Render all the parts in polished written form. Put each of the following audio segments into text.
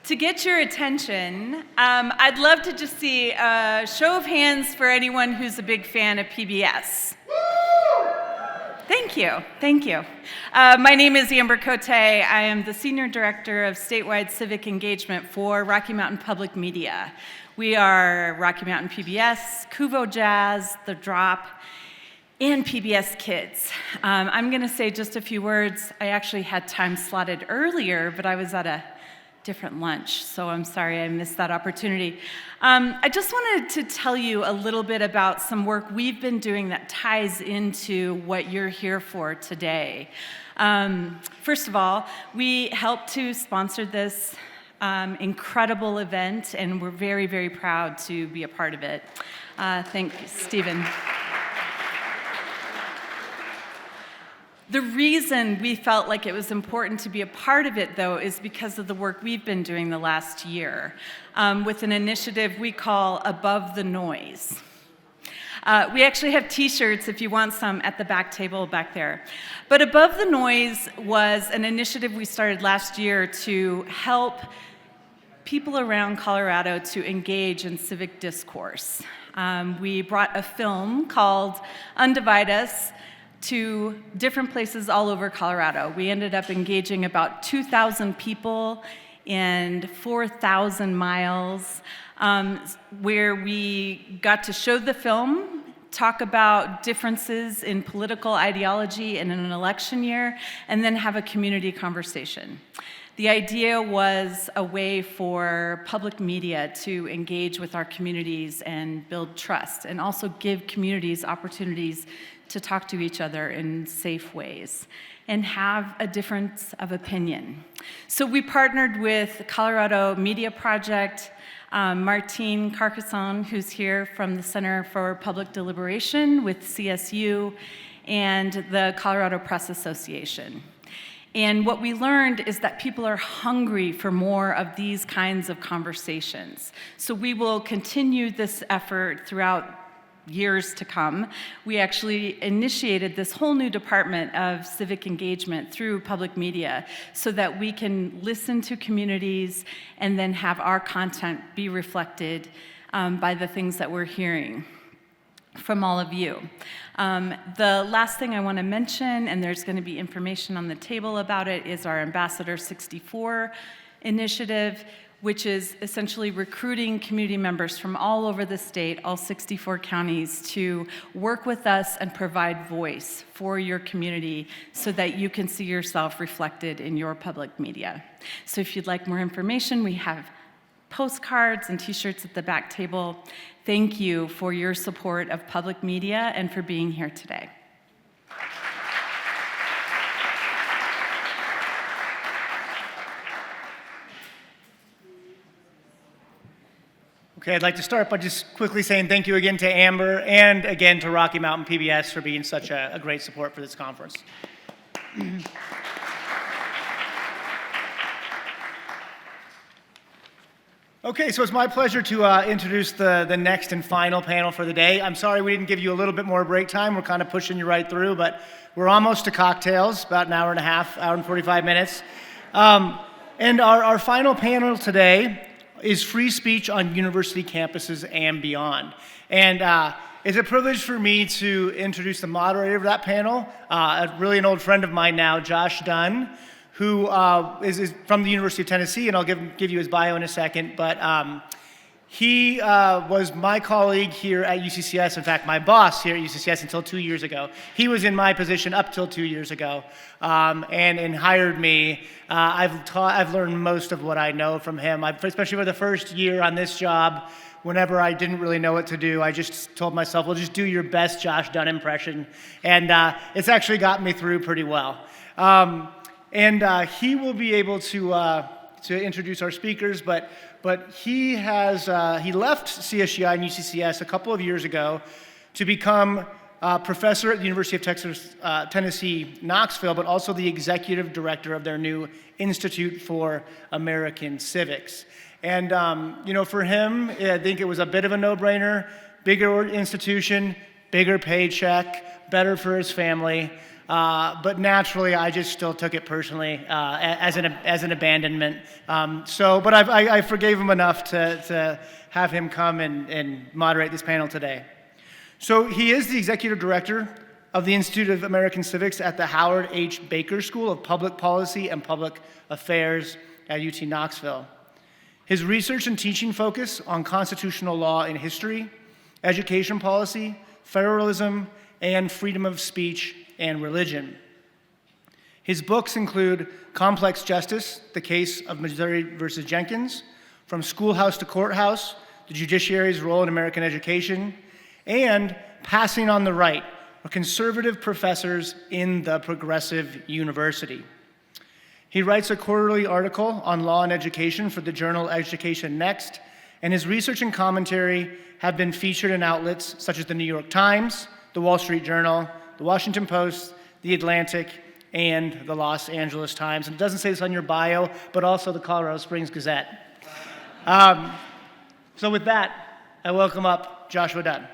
To get your attention, I'd love to just see a show of hands for anyone who's a big fan of PBS. Thank you, thank you. My name is Amber Cote. I am the Senior Director of Statewide Civic Engagement for Rocky Mountain Public Media. We are Rocky Mountain PBS, Cuvo Jazz, The Drop, and PBS Kids. I'm gonna say just a few words. I actually had time slotted earlier, but I was at a different lunch, so I'm sorry I missed that opportunity. I just wanted to tell you a little bit about some work we've been doing that ties into what you're here for today. First of all, we helped to sponsor this incredible event, and we're very, very proud to be a part of it. Thank you, Stephen. The reason we felt like it was important to be a part of it, though, is because of the work we've been doing the last year with an initiative we call Above the Noise. We actually have t-shirts if you want some at the back table back there. But Above the Noise was an initiative we started last year to help people around Colorado to engage in civic discourse. We brought a film called Undivide Us to different places all over Colorado. We ended up engaging about 2,000 people and 4,000 miles, where we got to show the film, talk about differences in political ideology in an election year, and then have a community conversation. The idea was a way for public media to engage with our communities and build trust, and also give communities opportunities to talk to each other in safe ways and have a difference of opinion. So we partnered with the Colorado Media Project, Martine Carcassonne, who's here from the Center for Public Deliberation with CSU, and the Colorado Press Association. And what we learned is that people are hungry for more of these kinds of conversations. So we will continue this effort throughout years to come. We actually initiated this whole new department of civic engagement through public media so that we can listen to communities and then have our content be reflected by the things that we're hearing from all of you. The last thing I want to mention, and there's going to be information on the table about it, is our Ambassador 64 initiative, which is essentially recruiting community members from all over the state, all 64 counties, to work with us and provide voice for your community so that you can see yourself reflected in your public media. So if you'd like more information, we have postcards and t-shirts at the back table. Thank you for your support of public media and for being here today. Okay, I'd like to start by just quickly saying thank you again to Amber and again to Rocky Mountain PBS for being such a great support for this conference. Okay, so it's my pleasure to introduce the next and final panel for the day. I'm sorry we didn't give you a little bit more break time. We're kind of pushing you right through, but we're almost to cocktails, about an hour and a half, hour and 45 minutes. And our final panel today is free speech on university campuses and beyond. And it's a privilege for me to introduce the moderator of that panel, really an old friend of mine now, Josh Dunn, who is from the University of Tennessee, and I'll give you his bio in a second, but he was my colleague here at UCCS, in fact, my boss here at UCCS until 2 years ago. He was in my position up till 2 years ago, and hired me. I've learned most of what I know from him, especially for the first year on this job. Whenever I didn't really know what to do, I just told myself, well, just do your best Josh Dunn impression, and it's actually got me through pretty well. And he will be able to introduce our speakers, but he left CSGI and UCCS a couple of years ago to become professor at the University of Tennessee, Knoxville, but also the executive director of their new Institute for American Civics. And for him, I think it was a bit of a no-brainer. Bigger institution, bigger paycheck, better for his family. But naturally, I just still took it personally as an abandonment. But I forgave him enough to have him come and moderate this panel today. So he is the executive director of the Institute of American Civics at the Howard H. Baker School of Public Policy and Public Affairs at UT Knoxville. His research and teaching focus on constitutional law and history, education policy, federalism, and freedom of speech and religion. His books include Complex Justice, The Case of Missouri versus Jenkins, From Schoolhouse to Courthouse, The Judiciary's Role in American Education, and Passing on the Right, for conservative professors in the Progressive University. He writes a quarterly article on law and education for the journal Education Next, and his research and commentary have been featured in outlets such as the New York Times, the Wall Street Journal, the Washington Post, the Atlantic, and the Los Angeles Times. And it doesn't say this on your bio, but also the Colorado Springs Gazette. So with that, I welcome up Joshua Dunn.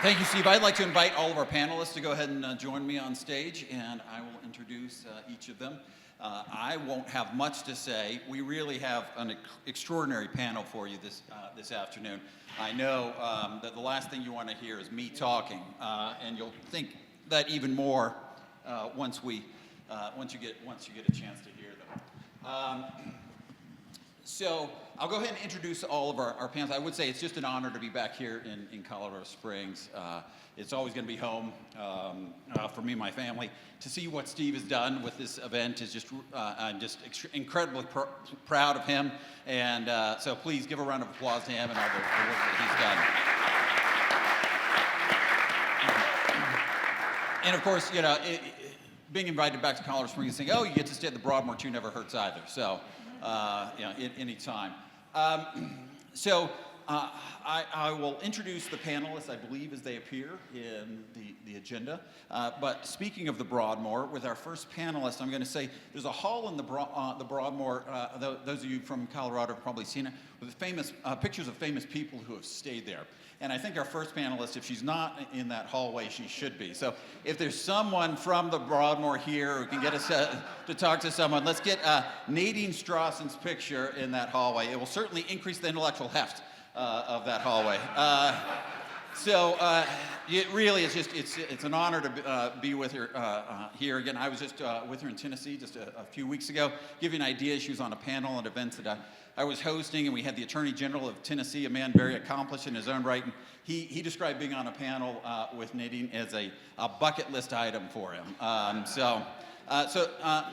Thank you, Steve. I'd like to invite all of our panelists to go ahead and join me on stage, and I will introduce each of them. I won't have much to say. We really have an extraordinary panel for you this afternoon. I know that the last thing you want to hear is me talking, and you'll think that even more once you get a chance to hear them. So I'll go ahead and introduce all of our panelists. I would say it's just an honor to be back here in Colorado Springs. It's always going to be home for me and my family. To see what Steve has done with this event is just, I'm just incredibly proud of him. And so please give a round of applause to him and all the work that he's done. And of course, you know, being invited back to Colorado Springs and saying, oh, you get to stay at the Broadmoor too never hurts either. So, you know, any time. I will introduce the panelists, I believe, as they appear in the agenda. But speaking of the Broadmoor, with our first panelist, I'm going to say there's a hall in the Broadmoor, those of you from Colorado have probably seen it, with famous pictures of famous people who have stayed there. And I think our first panelist, if she's not in that hallway, she should be. So if there's someone from the Broadmoor here who can get us to talk to someone, let's get Nadine Strawson's picture in that hallway. It will certainly increase the intellectual heft of that hallway. It really is just, it's an honor to be with her here again. I was just with her in Tennessee just a few weeks ago, giving ideas. She was on a panel at events that I was hosting, and we had the Attorney General of Tennessee, a man very accomplished in his own right, and he described being on a panel with Nadine as a bucket list item for him.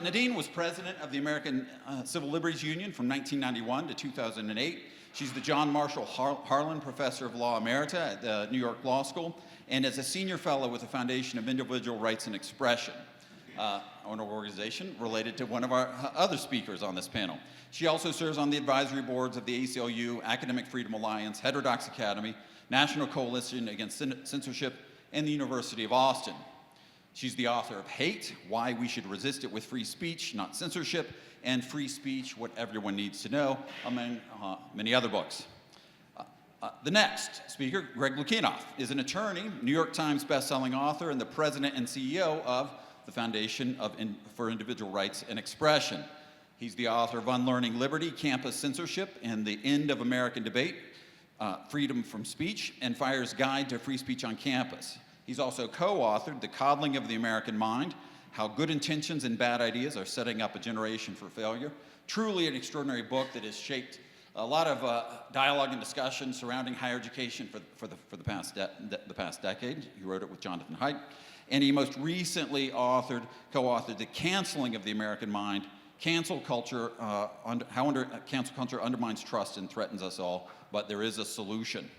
Nadine was president of the American Civil Liberties Union from 1991 to 2008. She's the John Marshall Harlan Professor of Law Emerita at the New York Law School, and is a senior fellow with the Foundation of Individual Rights and Expression, an organization related to one of our other speakers on this panel. She also serves on the advisory boards of the ACLU, Academic Freedom Alliance, Heterodox Academy, National Coalition Against Censorship, and the University of Austin. She's the author of Hate, Why We Should Resist It with Free Speech, Not Censorship, and Free Speech, What Everyone Needs to Know, among many other books. The next speaker, Greg Lukianoff, is an attorney, New York Times bestselling author, and the president and CEO of the Foundation for Individual Rights and Expression. He's the author of Unlearning Liberty, Campus Censorship, and the End of American Debate, Freedom from Speech, and Fire's Guide to Free Speech on Campus. He's also co-authored The Coddling of the American Mind, How Good Intentions and Bad Ideas Are Setting Up a Generation for Failure. Truly an extraordinary book that has shaped a lot of dialogue and discussion surrounding higher education for the past decade. He wrote it with Jonathan Haidt. And he most recently co-authored The Canceling of the American Mind, Cancel Culture, How Cancel Culture Undermines Trust and Threatens Us All, but There Is a Solution.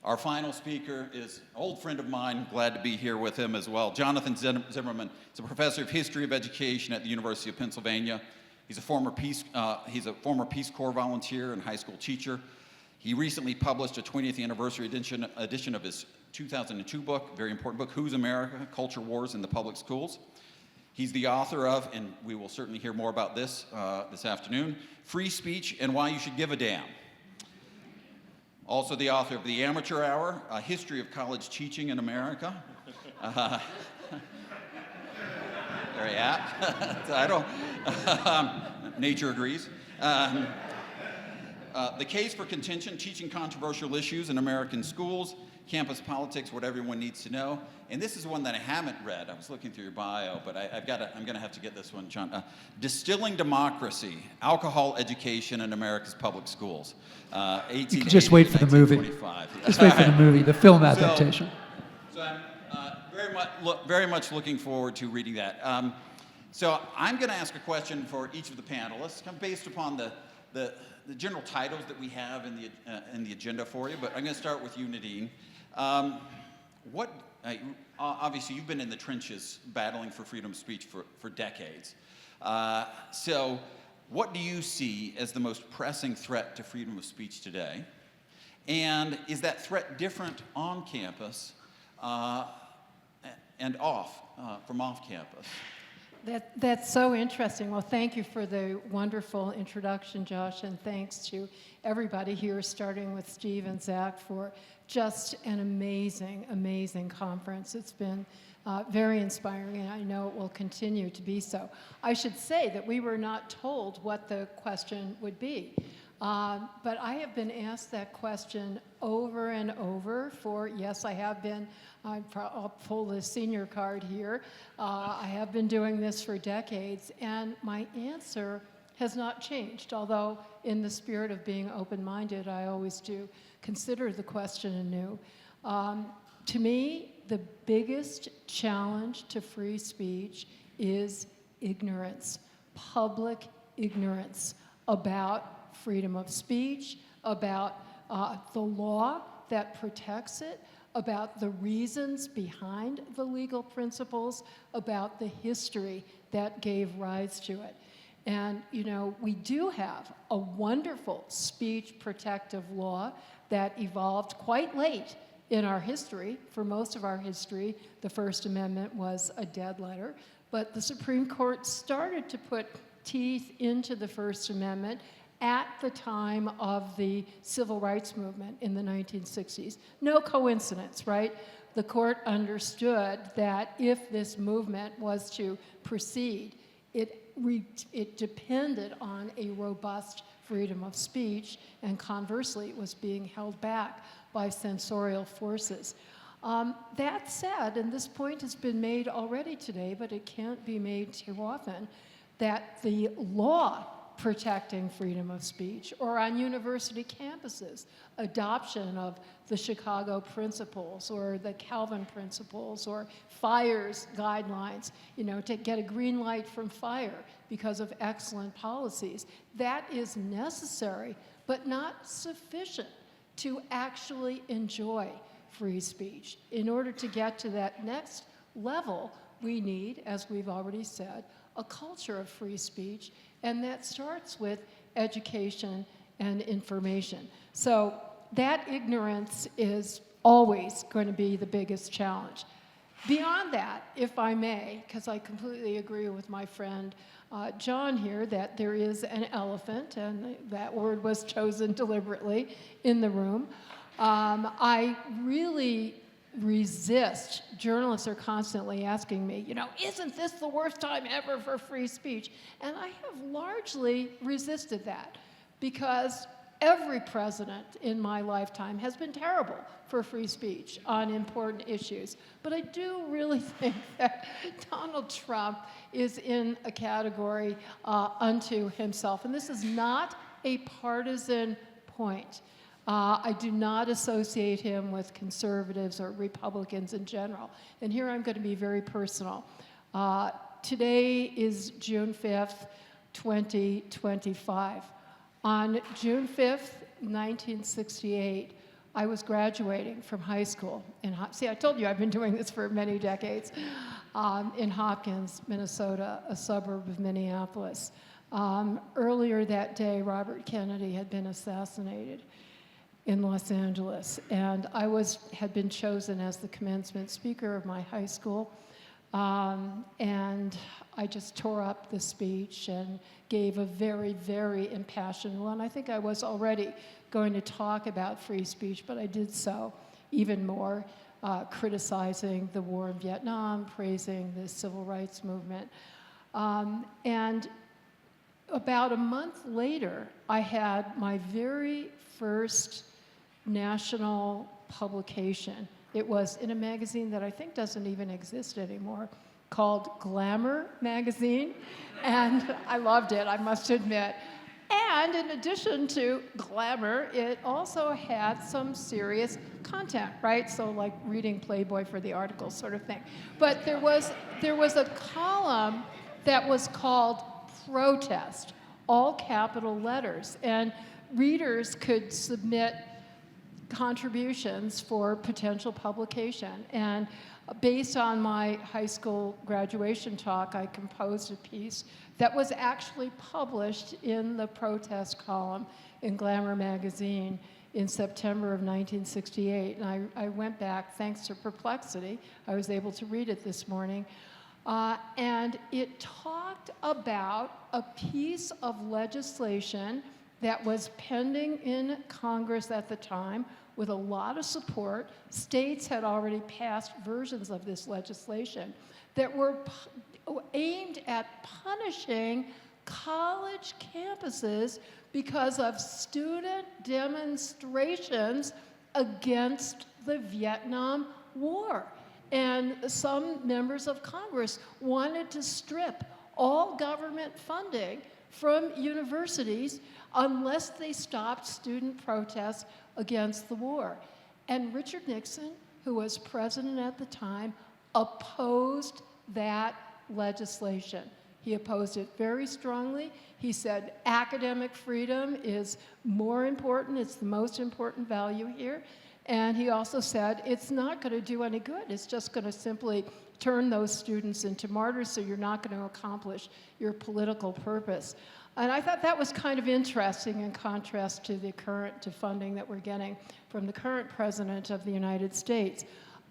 Our final speaker is an old friend of mine, glad to be here with him as well, Jonathan Zimmerman. He's a professor of history of education at the University of Pennsylvania. He's a former Peace Corps volunteer and high school teacher. He recently published a 20th anniversary edition of his 2002 book, very important book, Who's America? Culture Wars in the Public Schools. He's the author of, and we will certainly hear more about this this afternoon, Free Speech and Why You Should Give a Damn. Also the author of The Amateur Hour, A History of College Teaching in America. Very apt title. Nature agrees. The Case for Contention, Teaching Controversial Issues in American Schools, Campus Politics, What Everyone Needs to Know. And this is one that I haven't read. I was looking through your bio, but I'm going to have to get this one, John. Distilling Democracy, Alcohol Education in America's Public Schools. 1880 You can just wait for the movie. 1925. Just wait for the movie, the film adaptation. So I'm very much looking forward to reading that. So I'm going to ask a question for each of the panelists, kind of based upon the general titles that we have in the agenda for you. But I'm going to start with you, Nadine. Obviously, you've been in the trenches battling for freedom of speech for decades. So what do you see as the most pressing threat to freedom of speech today? And is that threat different on campus and from off campus? That's so interesting. Well, thank you for the wonderful introduction, Josh, and thanks to everybody here, starting with Steve and Zach, for just an amazing, amazing conference. It's been very inspiring, and I know it will continue to be so. I should say that we were not told what the question would be, but I have been asked that question over and over yes, I have been. I'll pull the senior card here. I have been doing this for decades, and my answer has not changed, although in the spirit of being open-minded, I always do consider the question anew. To me, the biggest challenge to free speech is ignorance, public ignorance about freedom of speech, about the law that protects it, about the reasons behind the legal principles, about the history that gave rise to it. And, you know, we do have a wonderful speech protective law that evolved quite late in our history. For most of our history, the First Amendment was a dead letter, but the Supreme Court started to put teeth into the First Amendment at the time of the civil rights movement in the 1960s. No coincidence, right? The court understood that if this movement was to proceed, it depended on a robust freedom of speech, and conversely, it was being held back by censorial forces. That said, and this point has been made already today, but it can't be made too often, that the law protecting freedom of speech, or on university campuses, adoption of the Chicago Principles or the Calvin Principles or FIRE's guidelines, you know, to get a green light from FIRE because of excellent policies. That is necessary, but not sufficient to actually enjoy free speech. In order to get to that next level, we need, as we've already said, a culture of free speech, and that starts with education and information. So that ignorance is always going to be the biggest challenge. Beyond that, if I may, because I completely agree with my friend John here, that there is an elephant, and that word was chosen deliberately in the room. I really resist. Journalists are constantly asking me, you know, isn't this the worst time ever for free speech? And I have largely resisted that because every president in my lifetime has been terrible for free speech on important issues. But I do really think that Donald Trump is in a category unto himself. And this is not a partisan point. I do not associate him with conservatives or Republicans in general. And here I'm going to be very personal. Today is June 5th, 2025. On June 5th, 1968, I was graduating from high school. See, I told you I've been doing this for many decades. In Hopkins, Minnesota, a suburb of Minneapolis. Earlier that day, Robert Kennedy had been assassinated in Los Angeles, and I had been chosen as the commencement speaker of my high school, and I just tore up the speech and gave a very, very impassioned one. I think I was already going to talk about free speech, but I did so even more, criticizing the war in Vietnam, praising the civil rights movement. And about a month later, I had my very first national publication. It was in a magazine that I think doesn't even exist anymore, called Glamour magazine, and I loved it, I must admit. And in addition to glamour, it also had some serious content, right? So like reading Playboy for the articles sort of thing. But there was a column that was called Protest, all capital letters. And readers could submit contributions for potential publication. And based on my high school graduation talk, I composed a piece that was actually published in the protest column in Glamour magazine in September of 1968. And I went back, thanks to Perplexity, I was able to read it this morning. And it talked about a piece of legislation that was pending in Congress at the time with a lot of support. States had already passed versions of this legislation that were aimed at punishing college campuses because of student demonstrations against the Vietnam War. And some members of Congress wanted to strip all government funding from universities unless they stopped student protests against the war. And Richard Nixon, who was president at the time, opposed that legislation. He opposed it very strongly. He said academic freedom is more important, it's the most important value here. And he also said it's not going to do any good. It's just going to simply turn those students into martyrs, so you're not going to accomplish your political purpose. And I thought that was kind of interesting in contrast to the current funding that we're getting from the current president of the United States.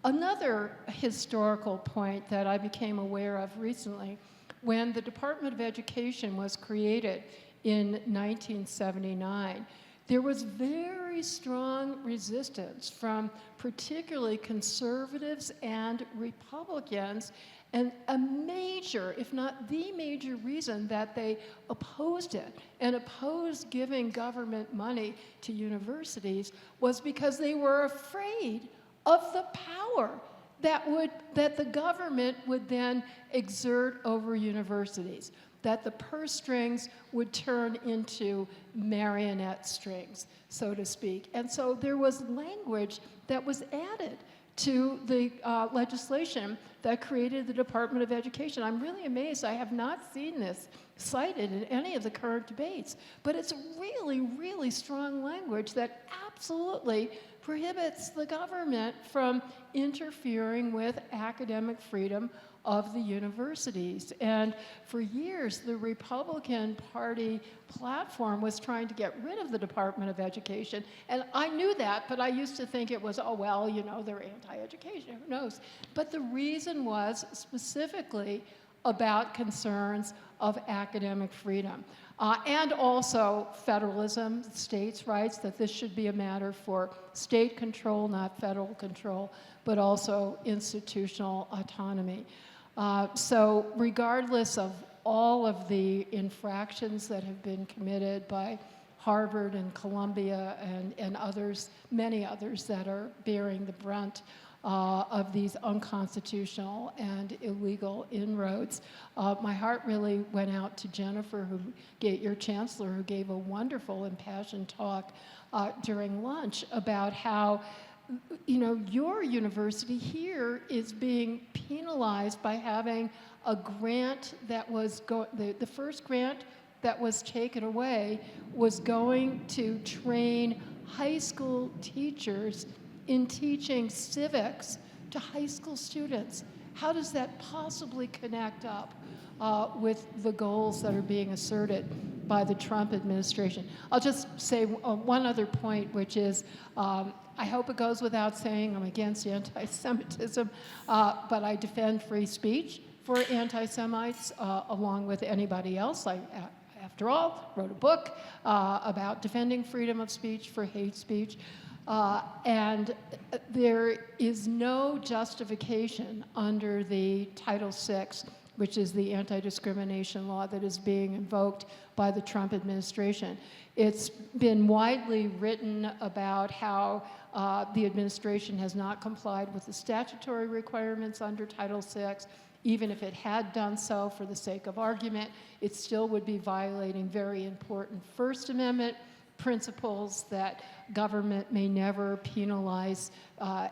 Another historical point that I became aware of recently, when the Department of Education was created in 1979, there was very strong resistance from particularly conservatives and Republicans, and a major, if not the major reason that they opposed it and opposed giving government money to universities was because they were afraid of the power that the government would then exert over universities, that the purse strings would turn into marionette strings, so to speak. And so there was language that was added to the legislation that created the Department of Education. I'm really amazed. I have not seen this cited in any of the current debates, but it's really, really strong language that absolutely prohibits the government from interfering with academic freedom of the universities. And for years, the Republican Party platform was trying to get rid of the Department of Education. And I knew that, but I used to think it was, oh, well, you know, they're anti-education, who knows? But the reason was specifically about concerns of academic freedom. And also federalism, states' rights, that this should be a matter for state control, not federal control, but also institutional autonomy. So regardless of all of the infractions that have been committed by Harvard and Columbia and others, many others that are bearing the brunt of these unconstitutional and illegal inroads. My heart really went out to Jennifer, your chancellor, who gave a wonderful impassioned talk during lunch about how, you know, your university here is being penalized by having a grant that was the first grant that was taken away was going to train high school teachers in teaching civics to high school students. How does that possibly connect up with the goals that are being asserted by the Trump administration? I'll just say one other point, which is, I hope it goes without saying I'm against anti-Semitism, but I defend free speech for anti-Semites along with anybody else. I after all, wrote a book about defending freedom of speech for hate speech. And there is no justification under the Title VI, which is the anti-discrimination law that is being invoked by the Trump administration. It's been widely written about how the administration has not complied with the statutory requirements under Title VI. Even if it had done so for the sake of argument, it still would be violating very important First Amendment principles that government may never penalize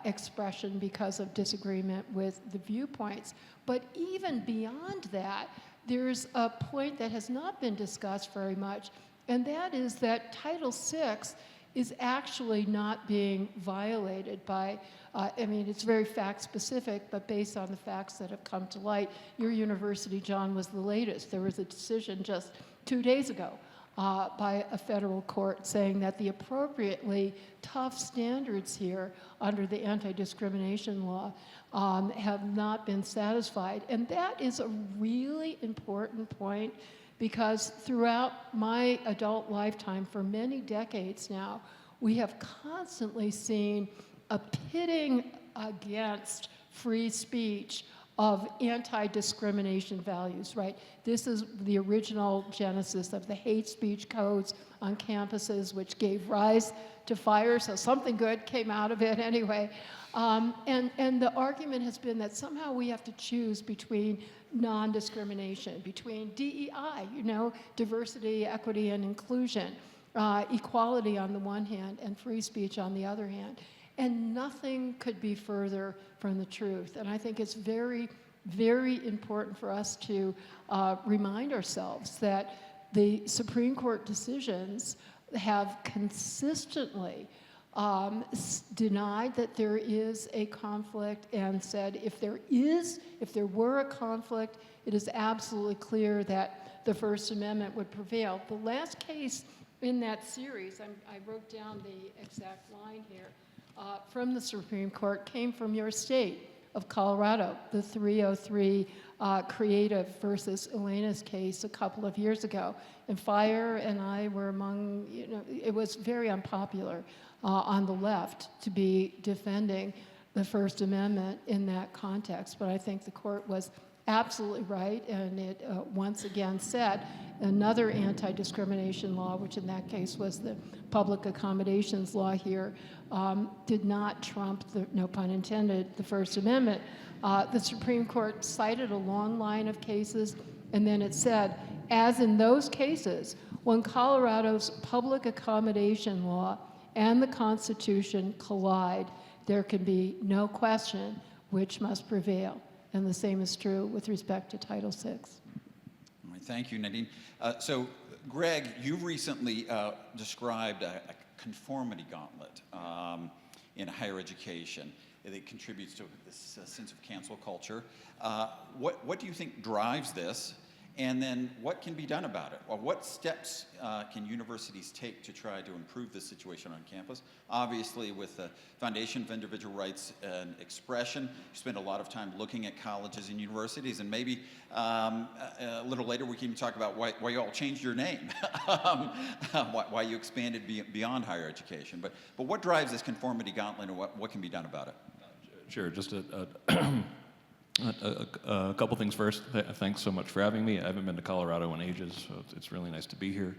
expression because of disagreement with the viewpoints. But even beyond that, there's a point that has not been discussed very much, and that is that Title VI is actually not being violated by, I mean, it's very fact-specific, but based on the facts that have come to light. Your university, John, was the latest. There was a decision just 2 days ago by a federal court saying that the appropriately tough standards here under the anti-discrimination law have not been satisfied. And that is a really important point, because throughout my adult lifetime, for many decades now, we have constantly seen a pitting against free speech of anti-discrimination values, right? This is the original genesis of the hate speech codes on campuses, which gave rise to fire, so something good came out of it anyway. And the argument has been that somehow we have to choose between non-discrimination, between DEI, you know, diversity, equity, and inclusion, equality on the one hand, and free speech on the other hand. And nothing could be further from the truth. And I think it's very, very important for us to remind ourselves that the Supreme Court decisions have consistently denied that there is a conflict, and said if there were a conflict, it is absolutely clear that the First Amendment would prevail. The last case in that series, I wrote down the exact line here, from the Supreme Court came from your state of Colorado, the 303 Creative versus Elena's case a couple of years ago. And Fire and I were among, you know, it was very unpopular on the left to be defending the First Amendment in that context. But I think the court was absolutely right, and it once again said another anti-discrimination law, which in that case was the public accommodations law here, did not trump, no pun intended, the First Amendment. The Supreme Court cited a long line of cases, and then it said, as in those cases, when Colorado's public accommodation law and the Constitution collide, there can be no question which must prevail. And the same is true with respect to Title VI. All right, thank you, Nadine. So, Greg, you recently described a conformity gauntlet in higher education that contributes to this sense of cancel culture. What do you think drives this? And then what can be done about it? Or what steps can universities take to try to improve this situation on campus? Obviously, with the Foundation of Individual Rights and Expression, you spend a lot of time looking at colleges and universities, and maybe a little later we can talk about why you all changed your name, why you expanded beyond higher education. But what drives this conformity gauntlet, and what can be done about it? Sure, just a couple things first. Thanks so much for having me. I haven't been to Colorado in ages, so it's really nice to be here.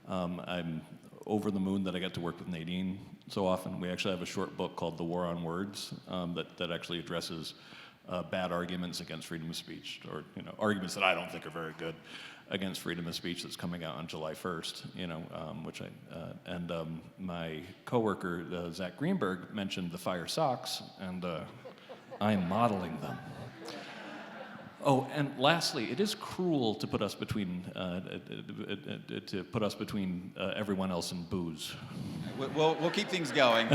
I'm over the moon that I get to work with Nadine so often. We actually have a short book called The War on Words that actually addresses bad arguments against freedom of speech, or arguments that I don't think are very good against freedom of speech, that's coming out on July 1st. My coworker Zach Greenberg mentioned the fire socks, and I'm modeling them. Oh, and lastly, it is cruel to put us between everyone else and booze. We'll keep things going.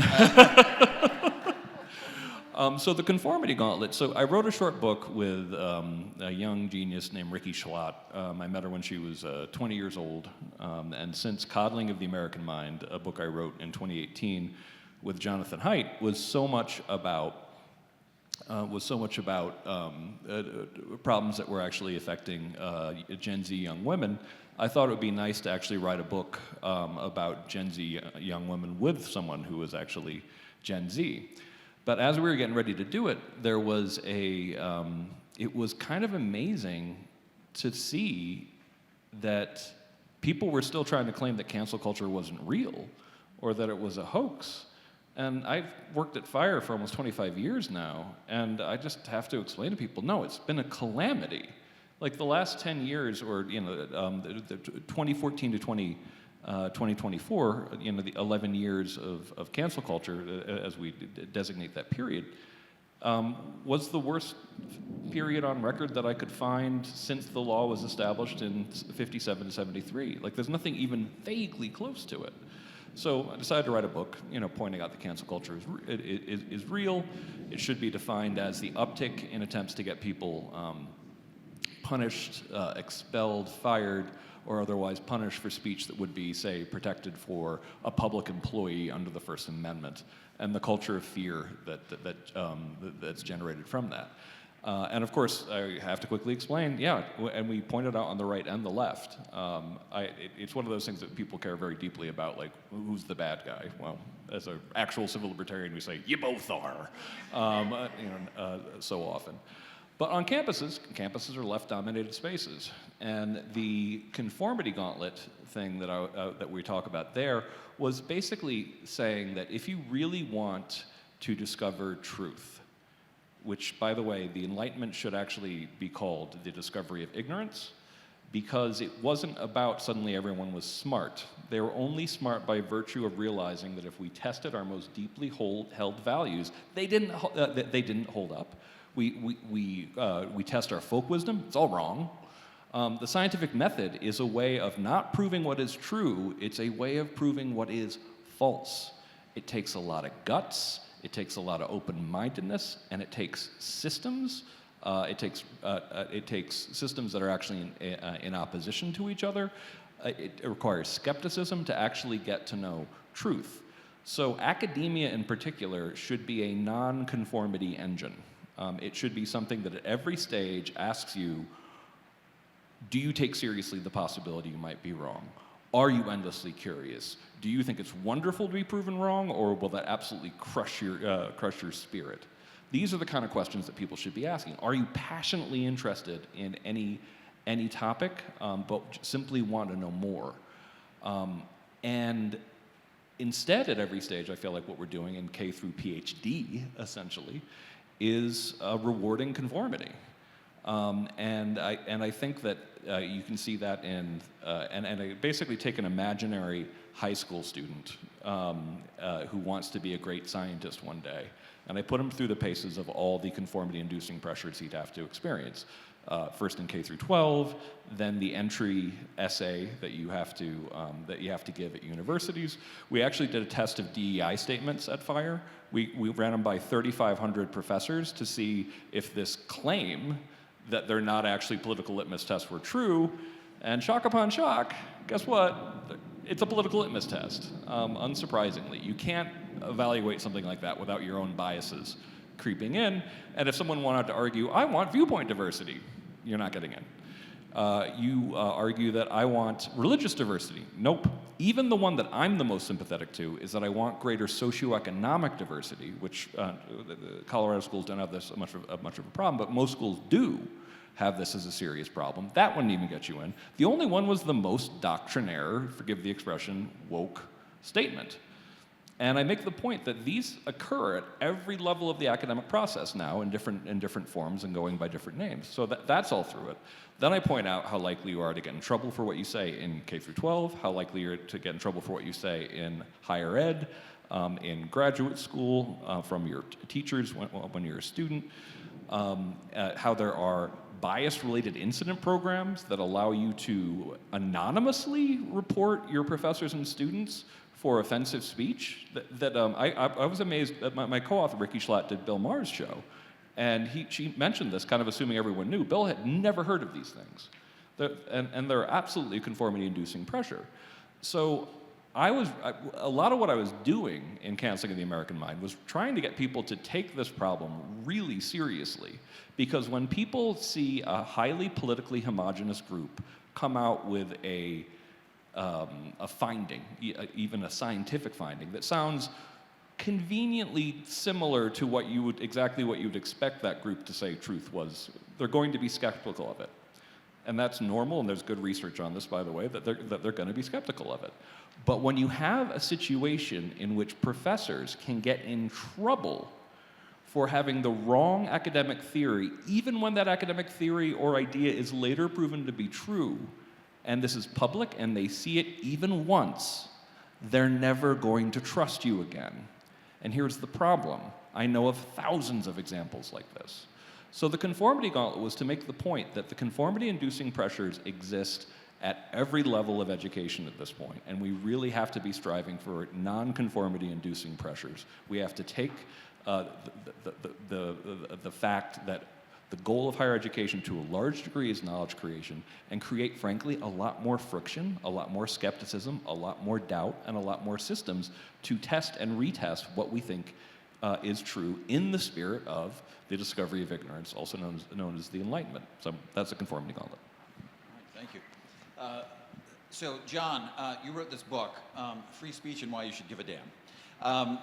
So the conformity gauntlet. So I wrote a short book with a young genius named Ricky Schlott. I met her when she was 20 years old, and since Coddling of the American Mind, a book I wrote in 2018 with Jonathan Haidt, was so much about was so much about problems that were actually affecting Gen Z young women, I thought it would be nice to actually write a book about Gen Z young women with someone who was actually Gen Z. But as we were getting ready to do it, there was it was kind of amazing to see that people were still trying to claim that cancel culture wasn't real or that it was a hoax. And I've worked at FIRE for almost 25 years now, and I just have to explain to people, no, it's been a calamity. Like the last 10 years, or the 2014 to 2024, the 11 years of cancel culture, as we designate that period, was the worst period on record that I could find since the law was established in 57 to 73. Like there's nothing even vaguely close to it. So I decided to write a book, pointing out that cancel culture is real. It should be defined as the uptick in attempts to get people punished, expelled, fired, or otherwise punished for speech that would be, say, protected for a public employee under the First Amendment, and the culture of fear that's generated from that. And of course, I have to quickly explain, and we pointed out on the right and the left. It's one of those things that people care very deeply about, like, who's the bad guy? Well, as an actual civil libertarian, we say, you both are, so often. But on campuses are left-dominated spaces. And the conformity gauntlet thing that we talk about there was basically saying that if you really want to discover truth, which, by the way, the Enlightenment should actually be called the discovery of ignorance, because it wasn't about suddenly everyone was smart. They were only smart by virtue of realizing that if we tested our most deeply held values, they didn't hold up. We test our folk wisdom, it's all wrong. The scientific method is a way of not proving what is true, it's a way of proving what is false. It takes a lot of guts, it takes a lot of open-mindedness, and it takes systems. It takes systems that are actually in opposition to each other. It requires skepticism to actually get to know truth. So academia in particular should be a non-conformity engine. It should be something that at every stage asks you, do you take seriously the possibility you might be wrong? Are you endlessly curious? Do you think it's wonderful to be proven wrong, or will that absolutely crush your spirit? These are the kind of questions that people should be asking. Are you passionately interested in any topic, but simply want to know more? And instead, at every stage, I feel like what we're doing in K through PhD, essentially, is rewarding conformity. And I think that you can see that in, and I basically take an imaginary high school student who wants to be a great scientist one day, and I put him through the paces of all the conformity-inducing pressures he'd have to experience. First in K through 12, then the entry essay that you have to give at universities. We actually did a test of DEI statements at FIRE. We ran them by 3,500 professors to see if this claim that they're not actually political litmus tests were true, and shock upon shock, guess what? It's a political litmus test, unsurprisingly. You can't evaluate something like that without your own biases creeping in, and if someone wanted to argue, I want viewpoint diversity, you're not getting in. You argue that I want religious diversity. Nope. Even the one that I'm the most sympathetic to is that I want greater socioeconomic diversity, which the Colorado schools don't have this much of a problem, but most schools do have this as a serious problem. That wouldn't even get you in. The only one was the most doctrinaire, forgive the expression, woke statement. And I make the point that these occur at every level of the academic process now in different forms and going by different names. So that's all through it. Then I point out how likely you are to get in trouble for what you say in K through 12, how likely you're to get in trouble for what you say in higher ed, in graduate school, from your teachers when you're a student, how there are bias-related incident programs that allow you to anonymously report your professors and students for offensive speech. I was amazed that my co-author, Ricky Schlatt, did Bill Maher's show, and she mentioned this, kind of assuming everyone knew. Bill had never heard of these things, and they're absolutely conformity-inducing pressure. So a lot of what I was doing in Canceling of the American Mind was trying to get people to take this problem really seriously. Because when people see a highly politically homogenous group come out with a finding, even a scientific finding, that sounds conveniently similar to exactly what you would expect that group to say truth was, they're going to be skeptical of it. And that's normal, and there's good research on this, by the way, that they're going to be skeptical of it. But when you have a situation in which professors can get in trouble for having the wrong academic theory, even when that academic theory or idea is later proven to be true, and this is public and they see it even once, they're never going to trust you again. And here's the problem. I know of thousands of examples like this. So the conformity gauntlet was to make the point that the conformity-inducing pressures exist at every level of education at this point, and we really have to be striving for non-conformity-inducing pressures. We have to take the fact that the goal of higher education to a large degree is knowledge creation, and create, frankly, a lot more friction, a lot more skepticism, a lot more doubt, and a lot more systems to test and retest what we think is true in the spirit of the discovery of ignorance, also known as the Enlightenment. So that's a conformity gauntlet. All right, thank you. So John, you wrote this book, Free Speech and Why You Should Give a Damn.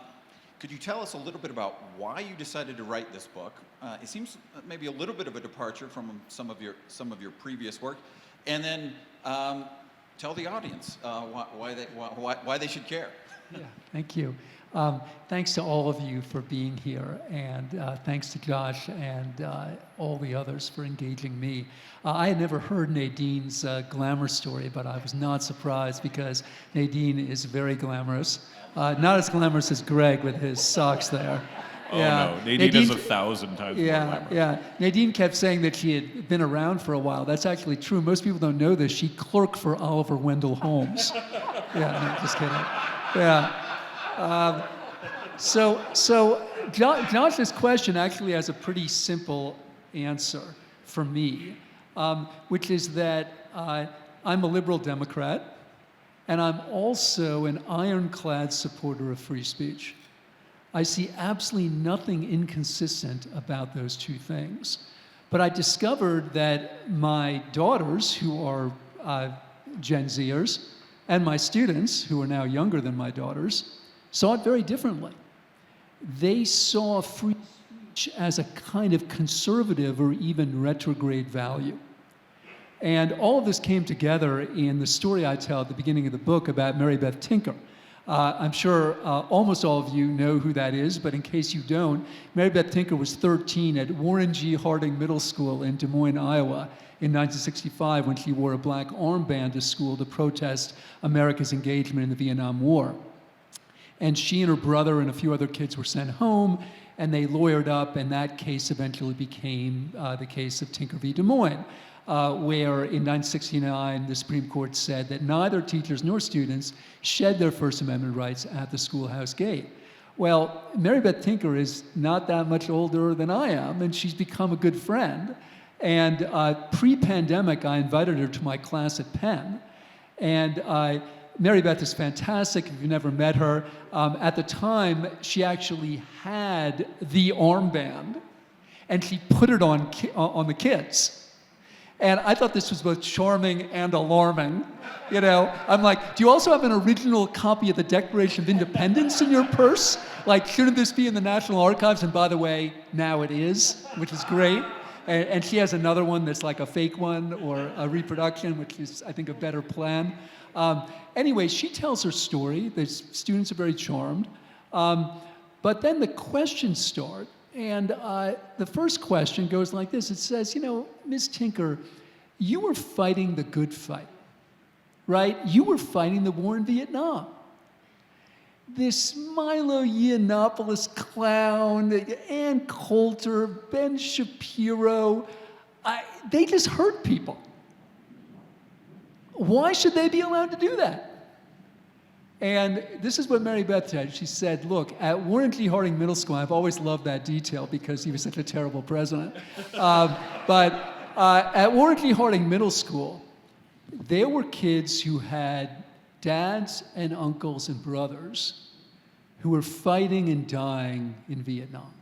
Could you tell us a little bit about why you decided to write this book? It seems maybe a little bit of a departure from some of your previous work, and then tell the audience why they should care. Yeah, thank you. Thanks to all of you for being here, and thanks to Josh and all the others for engaging me. I had never heard Nadine's glamour story, but I was not surprised because Nadine is very glamorous. Not as glamorous as Greg with his socks there. Oh no, Nadine is 1,000 times more glamorous. Yeah, Nadine kept saying that she had been around for a while. That's actually true. Most people don't know this. She clerked for Oliver Wendell Holmes. Yeah, no, just kidding. Yeah. So Josh's question actually has a pretty simple answer for me, which is that I'm a liberal Democrat, and I'm also an ironclad supporter of free speech. I see absolutely nothing inconsistent about those two things. But I discovered that my daughters, who are Gen Zers, and my students, who are now younger than my daughters, saw it very differently. They saw free speech as a kind of conservative or even retrograde value. And all of this came together in the story I tell at the beginning of the book about Mary Beth Tinker. I'm sure almost all of you know who that is, but in case you don't, Mary Beth Tinker was 13 at Warren G. Harding Middle School in Des Moines, Iowa in 1965 when she wore a black armband to school to protest America's engagement in the Vietnam War. And she and her brother and a few other kids were sent home, and they lawyered up, and that case eventually became the case of Tinker v. Des Moines, where in 1969 the Supreme Court said that neither teachers nor students shed their First Amendment rights at the schoolhouse gate. Well, Mary Beth Tinker is not that much older than I am, and she's become a good friend. And pre-pandemic, I invited her to my class at Penn, and Mary Beth is fantastic. If you've never met her, at the time, she actually had the armband, and she put it on the kids. And I thought this was both charming and alarming. You know, I'm like, do you also have an original copy of the Declaration of Independence in your purse? Like, shouldn't this be in the National Archives? And by the way, now it is, which is great. And she has another one that's like a fake one or a reproduction, which is, I think, a better plan. Anyway, she tells her story. The students are very charmed. But then the questions start. And the first question goes like this. It says, you know, Ms. Tinker, you were fighting the good fight, right? You were fighting the war in Vietnam. This Milo Yiannopoulos clown, Ann Coulter, Ben Shapiro, they just hurt people. Why should they be allowed to do that? And this is what Mary Beth said. She said, look, at Warren G. Harding Middle School, I've always loved that detail because he was such a terrible president. But at Warren G. Harding Middle School, there were kids who had dads and uncles and brothers who were fighting and dying in Vietnam.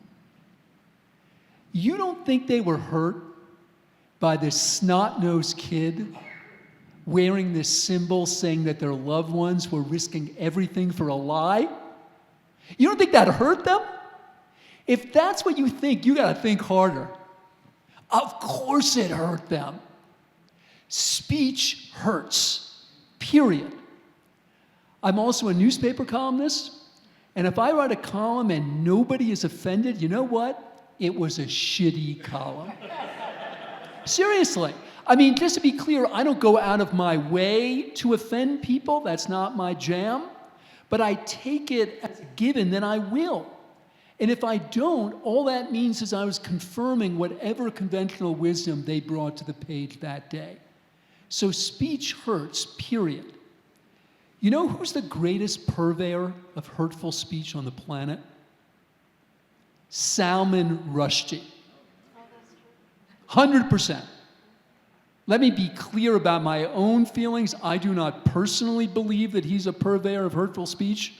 You don't think they were hurt by this snot-nosed kid wearing this symbol saying that their loved ones were risking everything for a lie? You don't think that hurt them? If that's what you think, you gotta think harder. Of course it hurt them. Speech hurts, period. I'm also a newspaper columnist, and if I write a column and nobody is offended, you know what? It was a shitty column. Seriously. I mean, just to be clear, I don't go out of my way to offend people. That's not my jam. But I take it as a given that I will. And if I don't, all that means is I was confirming whatever conventional wisdom they brought to the page that day. So speech hurts, period. You know who's the greatest purveyor of hurtful speech on the planet? Salman Rushdie. 100%. Let me be clear about my own feelings. I do not personally believe that he's a purveyor of hurtful speech,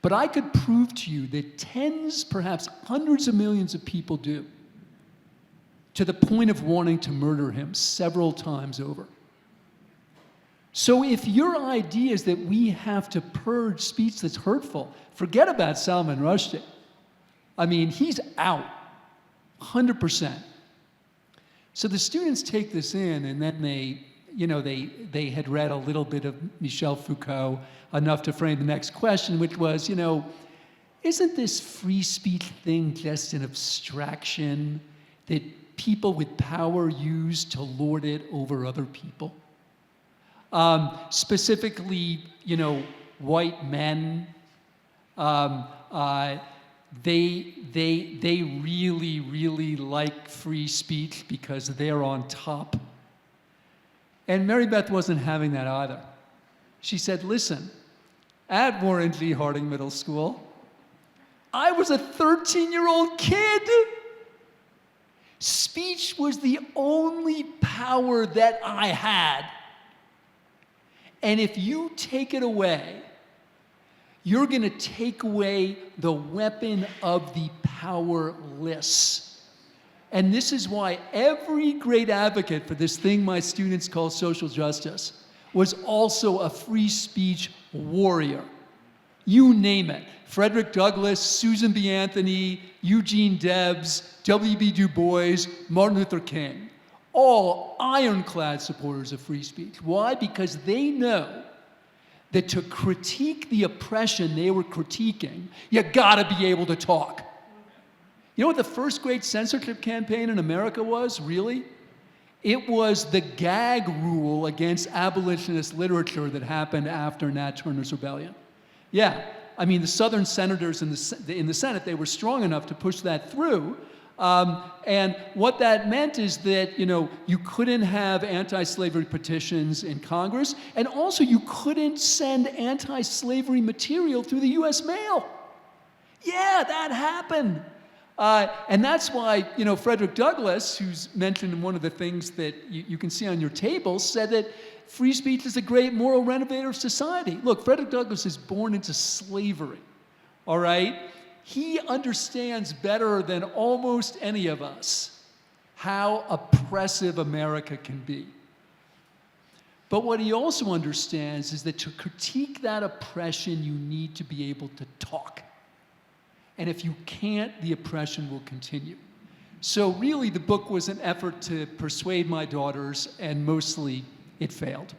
but I could prove to you that tens, perhaps hundreds of millions of people do, to the point of wanting to murder him several times over. So if your idea is that we have to purge speech that's hurtful, forget about Salman Rushdie. I mean, he's out, 100%. So the students take this in, and then they had read a little bit of Michel Foucault, enough to frame the next question, which was, isn't this free speech thing just an abstraction that people with power use to lord it over other people? Specifically, white men, they really, really like free speech because they're on top. And Mary Beth wasn't having that either. She said, listen, at Warren G. Harding Middle School, I was a 13-year-old kid. Speech was the only power that I had. And if you take it away, you're going to take away the weapon of the powerless. And this is why every great advocate for this thing my students call social justice was also a free speech warrior. You name it. Frederick Douglass, Susan B. Anthony, Eugene Debs, W.B. Du Bois, Martin Luther King. All ironclad supporters of free speech. Why? Because they know that to critique the oppression they were critiquing, you gotta be able to talk. You know what the first great censorship campaign in America was, really? It was the gag rule against abolitionist literature that happened after Nat Turner's rebellion. Yeah, I mean, the Southern senators in the Senate, they were strong enough to push that through. And what that meant is that, you couldn't have anti-slavery petitions in Congress, and also you couldn't send anti-slavery material through the US mail. Yeah, that happened. And that's why, Frederick Douglass, who's mentioned in one of the things that you can see on your table, said that free speech is a great moral renovator of society. Look, Frederick Douglass is born into slavery, all right? He understands better than almost any of us how oppressive America can be. But what he also understands is that to critique that oppression, you need to be able to talk. And if you can't, the oppression will continue. So really, the book was an effort to persuade my daughters, and mostly it failed.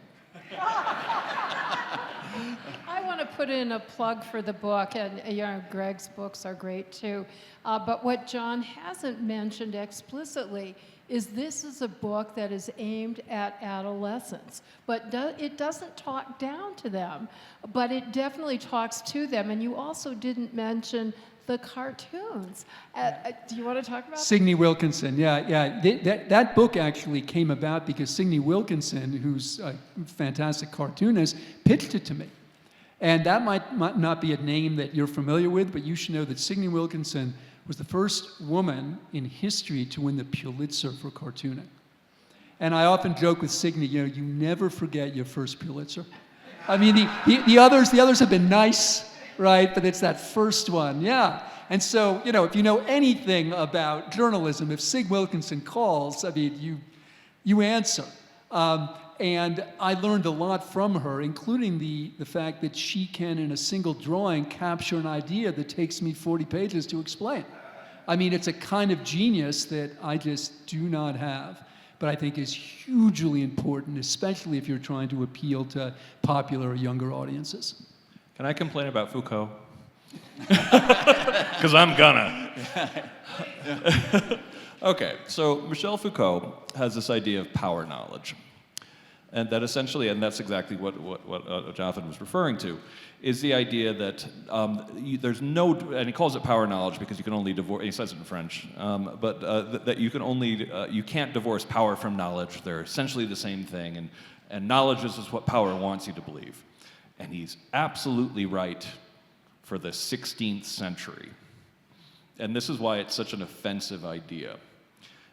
I want to put in a plug for the book, and Greg's books are great too. But what John hasn't mentioned explicitly is this is a book that is aimed at adolescents, but it doesn't talk down to them, but it definitely talks to them. And you also didn't mention the cartoons. Do you want to talk about Signe Wilkinson, yeah. That book actually came about because Signe Wilkinson, who's a fantastic cartoonist, pitched it to me. And that might not be a name that you're familiar with, but you should know that Signe Wilkinson was the first woman in history to win the Pulitzer for cartooning. And I often joke with Signe, you never forget your first Pulitzer. I mean, the others have been nice, right? But it's that first one, yeah. And so, if you know anything about journalism, if Sig Wilkinson calls, I mean, you answer. And I learned a lot from her, including the fact that she can, in a single drawing, capture an idea that takes me 40 pages to explain. I mean, it's a kind of genius that I just do not have, but I think is hugely important, especially if you're trying to appeal to popular or younger audiences. Can I complain about Foucault? Because I'm gonna. Okay, so Michel Foucault has this idea of power knowledge. And that essentially, and that's exactly what Jonathan was referring to, is the idea that there's no, and he calls it power knowledge because you can only divorce, he says it in French, that you can only, you can't divorce power from knowledge. They're essentially the same thing, and knowledge is just what power wants you to believe. And he's absolutely right for the 16th century. And this is why it's such an offensive idea.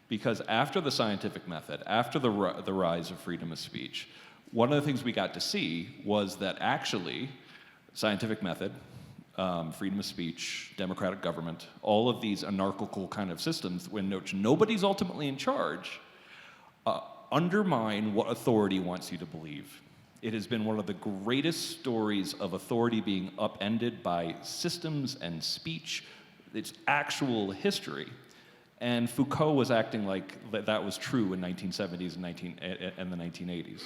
Because after the scientific method, after the rise of freedom of speech, one of the things we got to see was that actually scientific method, freedom of speech, democratic government, all of these anarchical kind of systems in which nobody's ultimately in charge, undermine what authority wants you to believe. It has been one of the greatest stories of authority being upended by systems and speech. It's actual history. And Foucault was acting like that was true in 1970s and the 1980s.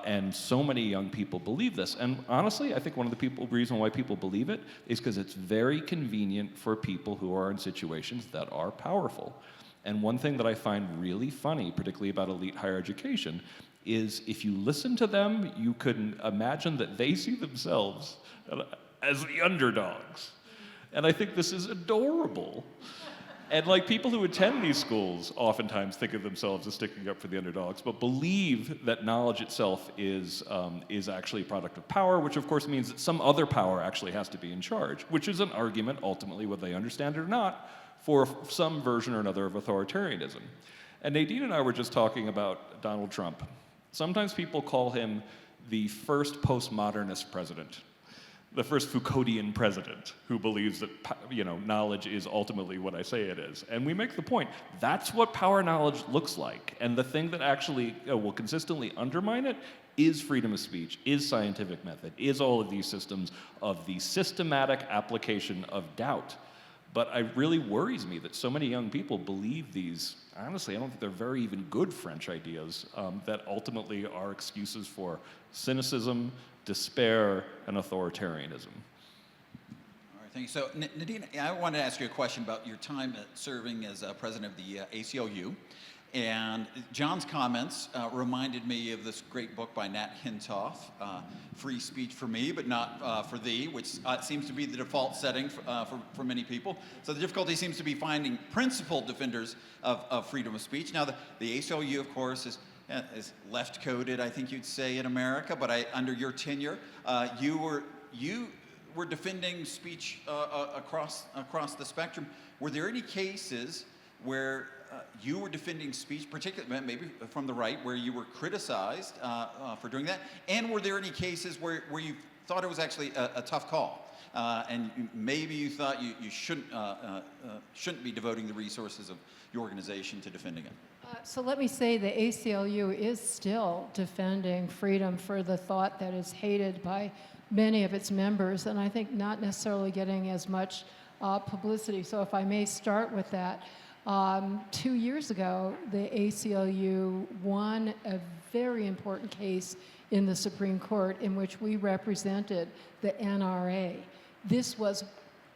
And so many young people believe this. And honestly, I think one of the reason why people believe it is because it's very convenient for people who are in situations that are powerful. And one thing that I find really funny, particularly about elite higher education, is if you listen to them, you can imagine that they see themselves as the underdogs. And I think this is adorable. And like people who attend these schools oftentimes think of themselves as sticking up for the underdogs, but believe that knowledge itself is actually a product of power, which of course means that some other power actually has to be in charge, which is an argument ultimately, whether they understand it or not, for some version or another of authoritarianism. And Nadine and I were just talking about Donald Trump. Sometimes people call him the first postmodernist president, the first Foucauldian president who believes that knowledge is ultimately what I say it is. And we make the point, that's what power knowledge looks like. And the thing that actually will consistently undermine it is freedom of speech, is scientific method, is all of these systems of the systematic application of doubt. But it really worries me that so many young people believe these, honestly, I don't think they're very even good French ideas that ultimately are excuses for cynicism, despair, and authoritarianism. All right, thank you. So, Nadine, I wanted to ask you a question about your time serving as president of the ACLU. And John's comments reminded me of this great book by Nat Hintoff, Free Speech for Me, but not for Thee, which seems to be the default setting for many people. So the difficulty seems to be finding principled defenders of freedom of speech. Now, the ACLU, of course, is left-coded, I think you'd say, in America, but under your tenure, you were defending speech across the spectrum. Were there any cases where you were defending speech, particularly maybe from the right, where you were criticized for doing that? And were there any cases where you thought it was actually a tough call, and maybe you thought you shouldn't be devoting the resources of your organization to defending it? So let me say the ACLU is still defending freedom for the thought that is hated by many of its members, and I think not necessarily getting as much publicity. So if I may start with that. 2 years ago, the ACLU won a very important case in the Supreme Court in which we represented the NRA. This was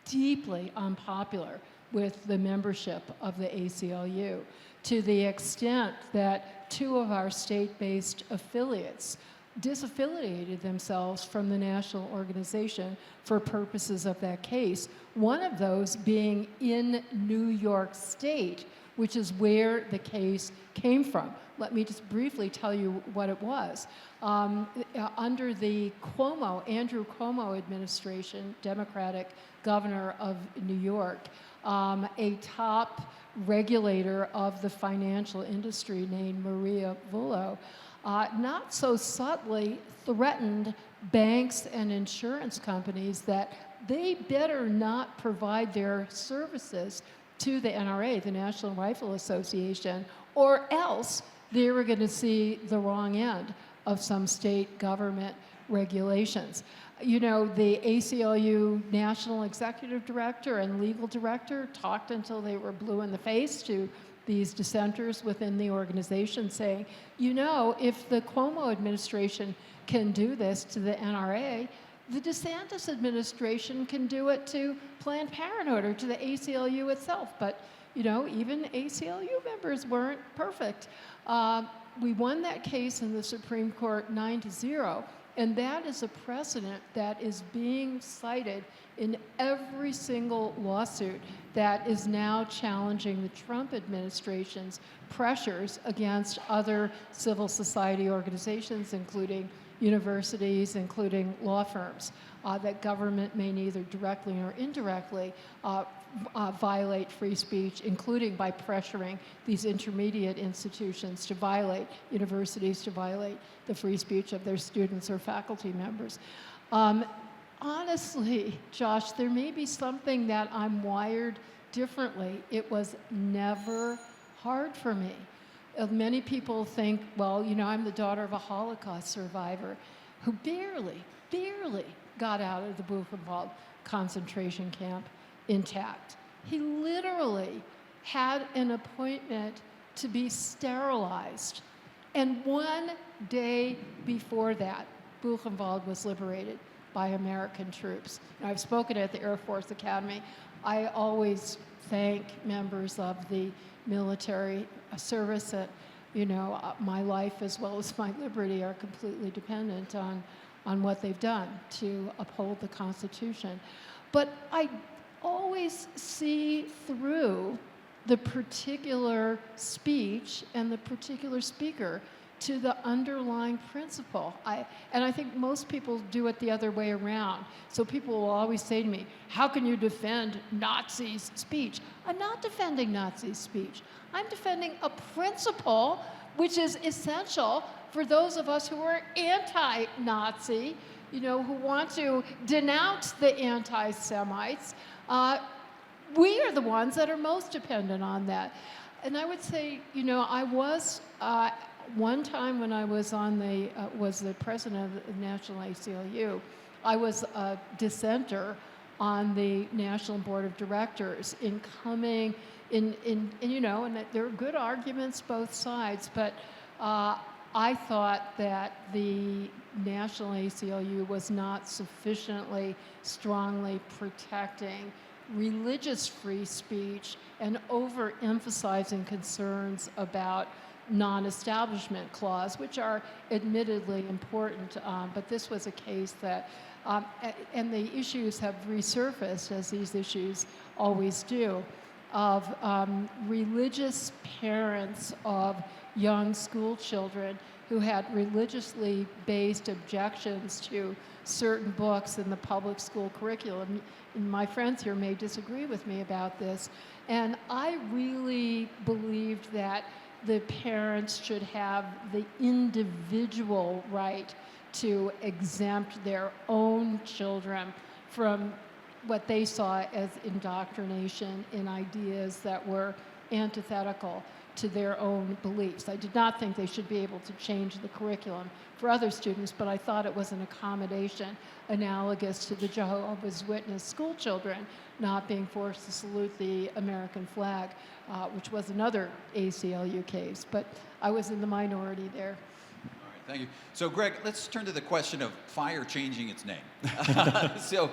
deeply unpopular with the membership of the ACLU, to the extent that 2 of our state-based affiliates disaffiliated themselves from the national organization for purposes of that case. One of those being in New York State, which is where the case came from. Let me just briefly tell you what it was. Under the Andrew Cuomo administration, Democratic governor of New York, a top regulator of the financial industry named Maria Vullo not so subtly threatened banks and insurance companies that they better not provide their services to the NRA, the National Rifle Association, or else they were going to see the wrong end of some state government regulations. You know, the ACLU National Executive Director and Legal Director talked until they were blue in the face to these dissenters within the organization, saying, you know, if the Cuomo administration can do this to the NRA, the DeSantis administration can do it to Planned Parenthood or to the ACLU itself. But, you know, even ACLU members weren't perfect. We won that case in the Supreme Court 9-0, and that is a precedent that is being cited in every single lawsuit that is now challenging the Trump administration's pressures against other civil society organizations, including universities, including law firms, that government may neither directly or indirectly violate free speech, including by pressuring these intermediate institutions to violate, universities to violate the free speech of their students or faculty members. Honestly, Josh, there may be something that I'm wired differently. It was never hard for me. Many people think, well, you know, I'm the daughter of a Holocaust survivor who barely got out of the Buchenwald concentration camp intact. He literally had an appointment to be sterilized. And one day before that, Buchenwald was liberated by American troops. Now, I've spoken at the Air Force Academy. I always thank members of the military service that, you know, my life as well as my liberty are completely dependent on what they've done to uphold the Constitution. But I always see through the particular speech and the particular speaker to the underlying principle. And I think most people do it the other way around. So people will always say to me, how can you defend Nazis' speech? I'm not defending Nazi speech. I'm defending a principle which is essential for those of us who are anti-Nazi, you know, who want to denounce the anti-Semites. We are the ones that are most dependent on that. And I would say, you know, I was one time when I was was the president of the National ACLU, I was a dissenter on the National Board of Directors in coming in you know, and there are good arguments both sides, but I thought that the National ACLU was not sufficiently strongly protecting religious free speech and overemphasizing concerns about non-establishment clause, which are admittedly important, but this was a case that, and the issues have resurfaced, as these issues always do, of religious parents of young school children who had religiously based objections to certain books in the public school curriculum. And my friends here may disagree with me about this. And I really believed that the parents should have the individual right to exempt their own children from what they saw as indoctrination in ideas that were antithetical to their own beliefs. I did not think they should be able to change the curriculum for other students, but I thought it was an accommodation analogous to the Jehovah's Witness school children not being forced to salute the American flag, which was another ACLU case. But I was in the minority there. Thank you. So, Greg, let's turn to the question of fire changing its name. So,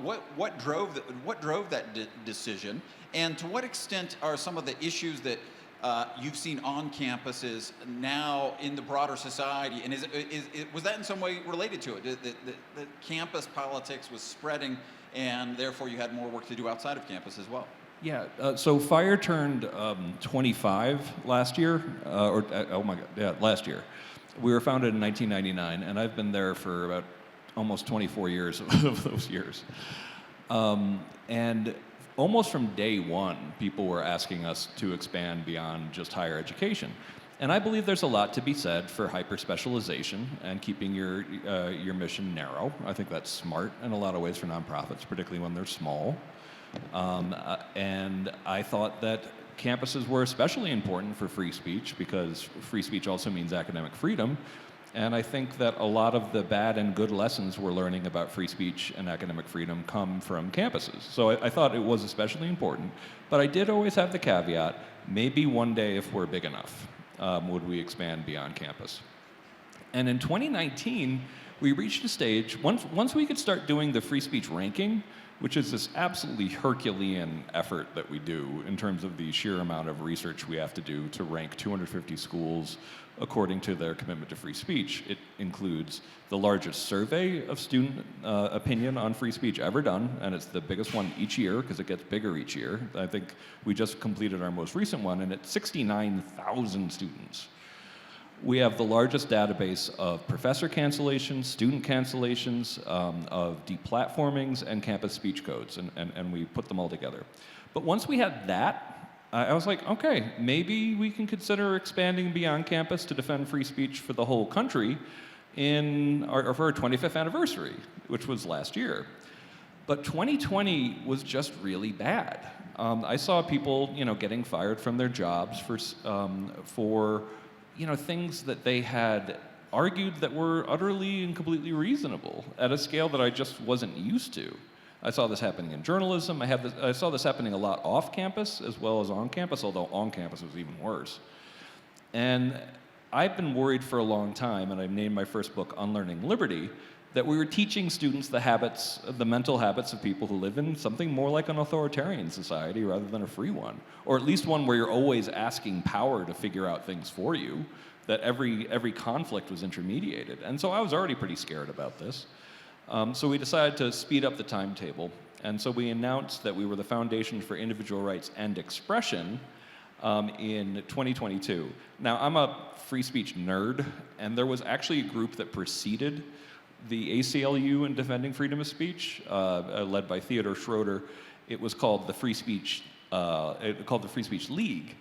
what drove that decision, and to what extent are some of the issues that you've seen on campuses now in the broader society, and was that in some way related to it? The campus politics was spreading, and therefore you had more work to do outside of campus as well. Yeah, so Fire turned 25 last year, last year. We were founded in 1999, and I've been there for about almost 24 years of those years. And almost from day one, people were asking us to expand beyond just higher education. And I believe there's a lot to be said for hyper-specialization and keeping your mission narrow. I think that's smart in a lot of ways for nonprofits, particularly when they're small. And I thought that campuses were especially important for free speech because free speech also means academic freedom. And I think that a lot of the bad and good lessons we're learning about free speech and academic freedom come from campuses. So I thought it was especially important. But I did always have the caveat, maybe one day if we're big enough, would we expand beyond campus. And in 2019, we reached a stage, once we could start doing the free speech ranking, which is this absolutely Herculean effort that we do in terms of the sheer amount of research we have to do to rank 250 schools according to their commitment to free speech. It includes the largest survey of student opinion on free speech ever done, and it's the biggest one each year because it gets bigger each year. I think we just completed our most recent one, and it's 69,000 students. We have the largest database of professor cancellations, student cancellations, of deplatformings, and campus speech codes, and we put them all together. But once we had that, I was like, okay, maybe we can consider expanding beyond campus to defend free speech for the whole country for our 25th anniversary, which was last year. But 2020 was just really bad. I saw people, getting fired from their jobs for things that they had argued that were utterly and completely reasonable at a scale that I just wasn't used to. I saw this happening in journalism. I saw this happening a lot off campus as well as on campus, although on campus was even worse. And I've been worried for a long time, and I've named my first book Unlearning Liberty, that we were teaching students the mental habits of people who live in something more like an authoritarian society rather than a free one, or at least one where you're always asking power to figure out things for you, that every conflict was intermediated. And so I was already pretty scared about this. So we decided to speed up the timetable, and so we announced that we were the Foundation for Individual Rights and Expression in 2022. Now, I'm a free speech nerd, and there was actually a group that preceded the ACLU in defending freedom of speech, led by Theodore Schroeder. It was called the Free Speech League.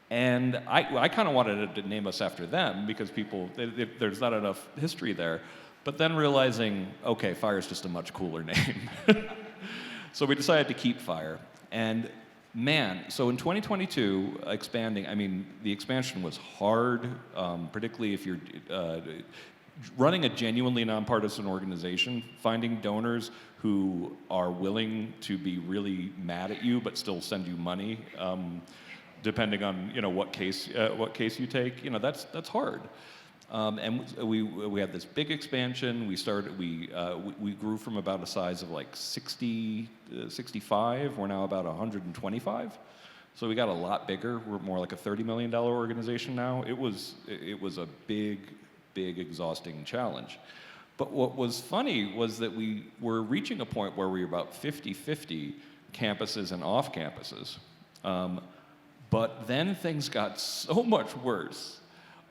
And I kind of wanted to name us after them because there's not enough history there. But then realizing, okay, FIRE is just a much cooler name. So we decided to keep FIRE. And man, so in 2022, the expansion was hard, particularly if you're running a genuinely nonpartisan organization, finding donors who are willing to be really mad at you but still send you money, depending on what case you take. That's hard. And we had this big expansion. We grew from about a size of like 60, 65. We're now about 125. So we got a lot bigger. We're more like a $30 million organization now. It was a big, exhausting challenge. But what was funny was that we were reaching a point where we were about 50-50 campuses and off campuses. But then things got so much worse.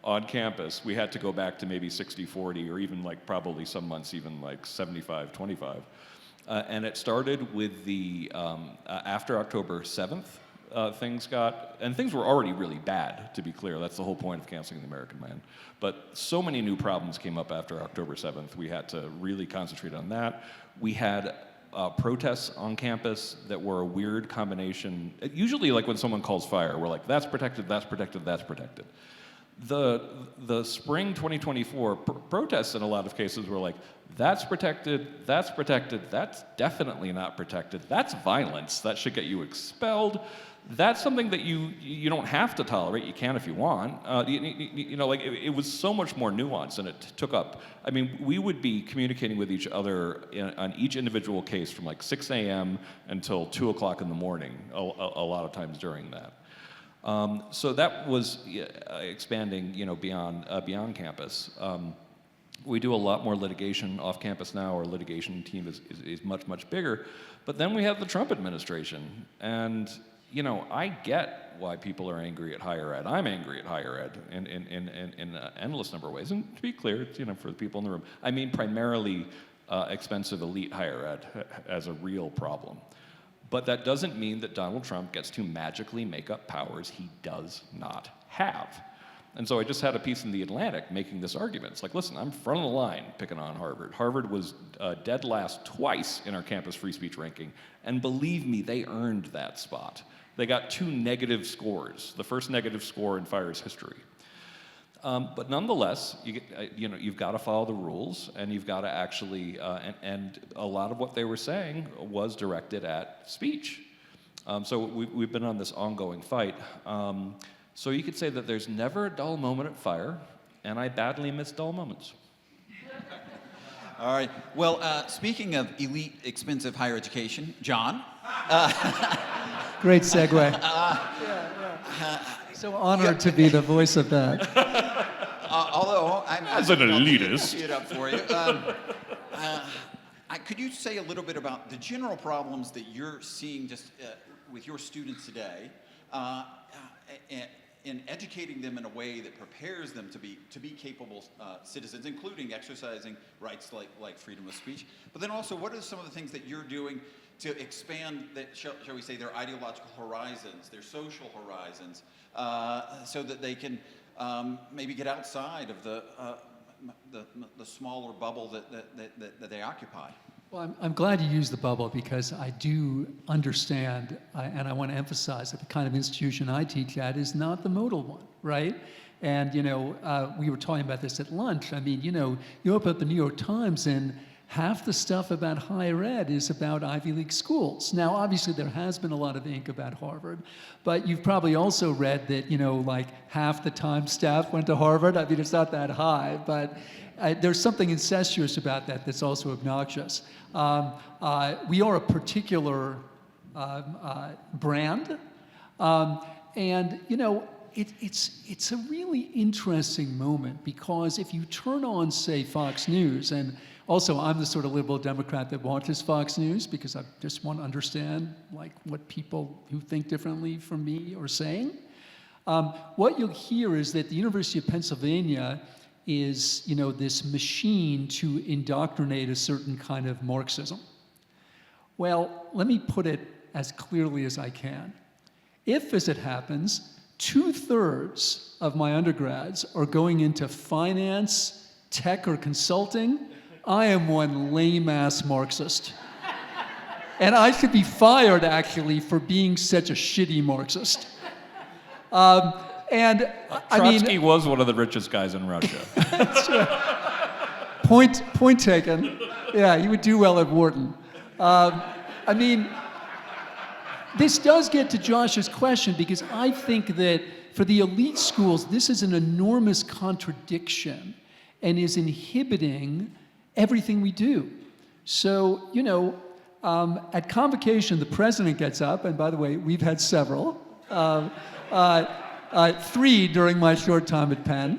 On campus, we had to go back to maybe 60-40, or even probably some months even 75-25. And it started with the, after October 7th, things were already really bad, to be clear. That's the whole point of canceling the American Man. But so many new problems came up after October 7th, we had to really concentrate on that. We had protests on campus that were a weird combination. Usually when someone calls fire, we're like, that's protected, that's protected, that's protected. The spring 2024 protests in a lot of cases were like, that's protected, that's definitely not protected, that's violence, that should get you expelled, that's something that you don't have to tolerate, you can if you want. It was so much more nuanced, and it took up, we would be communicating with each other on each individual case from 6 a.m. until 2 o'clock in the morning, a lot of times during that. So that was expanding, beyond campus. We do a lot more litigation off campus now. Our litigation team is much bigger. But then we have the Trump administration, and I get why people are angry at higher ed. I'm angry at higher ed in an endless number of ways. And to be clear, it's, for the people in the room, I mean primarily expensive elite higher ed as a real problem. But that doesn't mean that Donald Trump gets to magically make up powers he does not have. And so I just had a piece in The Atlantic making this argument. It's like, listen, I'm front of the line picking on Harvard. Harvard was dead last twice in our campus free speech ranking, and believe me, they earned that spot. They got 2 negative scores, the first negative score in FIRE's history. But nonetheless, you've got to follow the rules, and you've got to actually, and a lot of what they were saying was directed at speech. So we've been on this ongoing fight. So you could say that there's never a dull moment at FIRE, and I badly miss dull moments. All right. Well, speaking of elite, expensive higher education, John. Great segue. So honored to be the voice of that. Although I'm As an elitist. tee it up for you. Could you say a little bit about the general problems that you're seeing just with your students today, in educating them in a way that prepares them to be capable citizens, including exercising rights like freedom of speech? But then also, what are some of the things that you're doing to expand that, shall we say, their ideological horizons, their social horizons, so that they can maybe get outside of the smaller bubble that they occupy? Well, I'm glad you used the bubble, because I do understand, and I want to emphasize that the kind of institution I teach at is not the modal one, right? And, we were talking about this at lunch. I mean, you open up the New York Times and half the stuff about higher ed is about Ivy League schools. Now, obviously, there has been a lot of ink about Harvard, but you've probably also read that, like half the Times staff went to Harvard. I mean, it's not that high, but there's something incestuous about that that's also obnoxious. We are a particular brand, and it's a really interesting moment, because if you turn on, say, Fox News, and also I'm the sort of liberal Democrat that watches Fox News because I just want to understand what people who think differently from me are saying. What you'll hear is that the University of Pennsylvania is, this machine to indoctrinate a certain kind of Marxism. Well, let me put it as clearly as I can. If, as it happens, 2/3 of my undergrads are going into finance, tech, or consulting, I am one lame-ass Marxist. And I should be fired, actually, for being such a shitty Marxist. And Trotsky was one of the richest guys in Russia. That's right. Point taken. Yeah, you would do well at Wharton. This does get to Josh's question, because I think that for the elite schools, this is an enormous contradiction and is inhibiting everything we do. So, at convocation, the president gets up, and by the way, we've had several. 3 during my short time at Penn.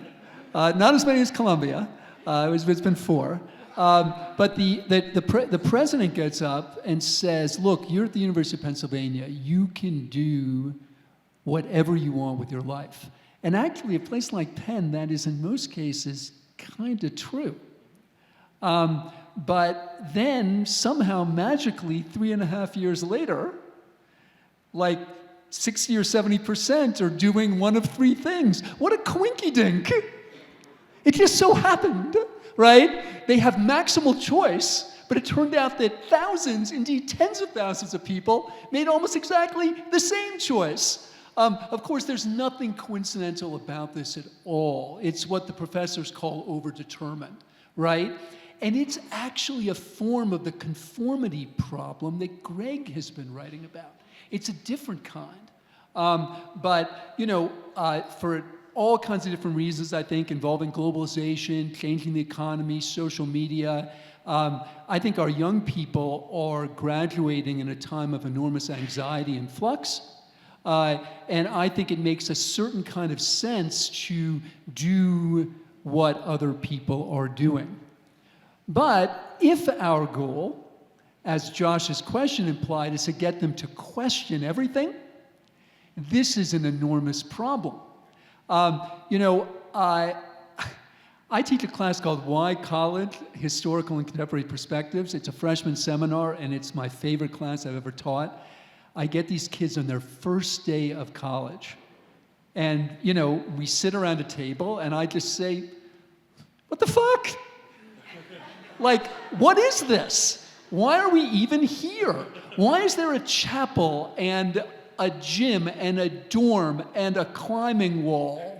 Not as many as Columbia. It's been 4. But the president gets up and says, look, you're at the University of Pennsylvania. You can do whatever you want with your life. And actually, a place like Penn, that is in most cases kind of true. But then somehow magically 3.5 years later, 60 or 70% are doing one of 3 things. What a coinky-dink. It just so happened, right? They have maximal choice, but it turned out that thousands, indeed tens of thousands of people made almost exactly the same choice. Of course, there's nothing coincidental about this at all. It's what the professors call overdetermined, right? And it's actually a form of the conformity problem that Greg has been writing about. It's a different kind. For all kinds of different reasons, I think, involving globalization, changing the economy, social media, I think our young people are graduating in a time of enormous anxiety and flux. And I think it makes a certain kind of sense to do what other people are doing. But if our goal, as Josh's question implied, is to get them to question everything, this is an enormous problem. I teach a class called Why College? Historical and Contemporary Perspectives. It's a freshman seminar, and it's my favorite class I've ever taught. I get these kids on their first day of college, And, we sit around a table and I just say, what the fuck? Like, what is this? Why are we even here? Why is there a chapel and a gym and a dorm and a climbing wall?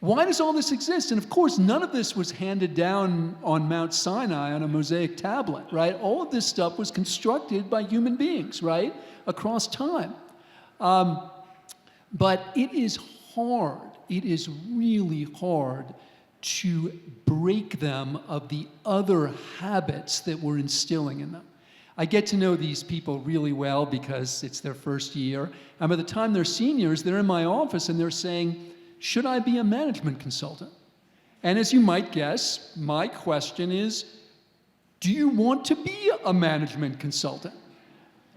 Why does all this exist? And of course, none of this was handed down on Mount Sinai on a mosaic tablet, right? All of this stuff was constructed by human beings, right? Across time. But it is hard. It is really hard to break them of the other habits that we're instilling in them. I get to know these people really well because it's their first year. And by the time they're seniors, they're in my office and they're saying, should I be a management consultant? And as you might guess, my question is, do you want to be a management consultant?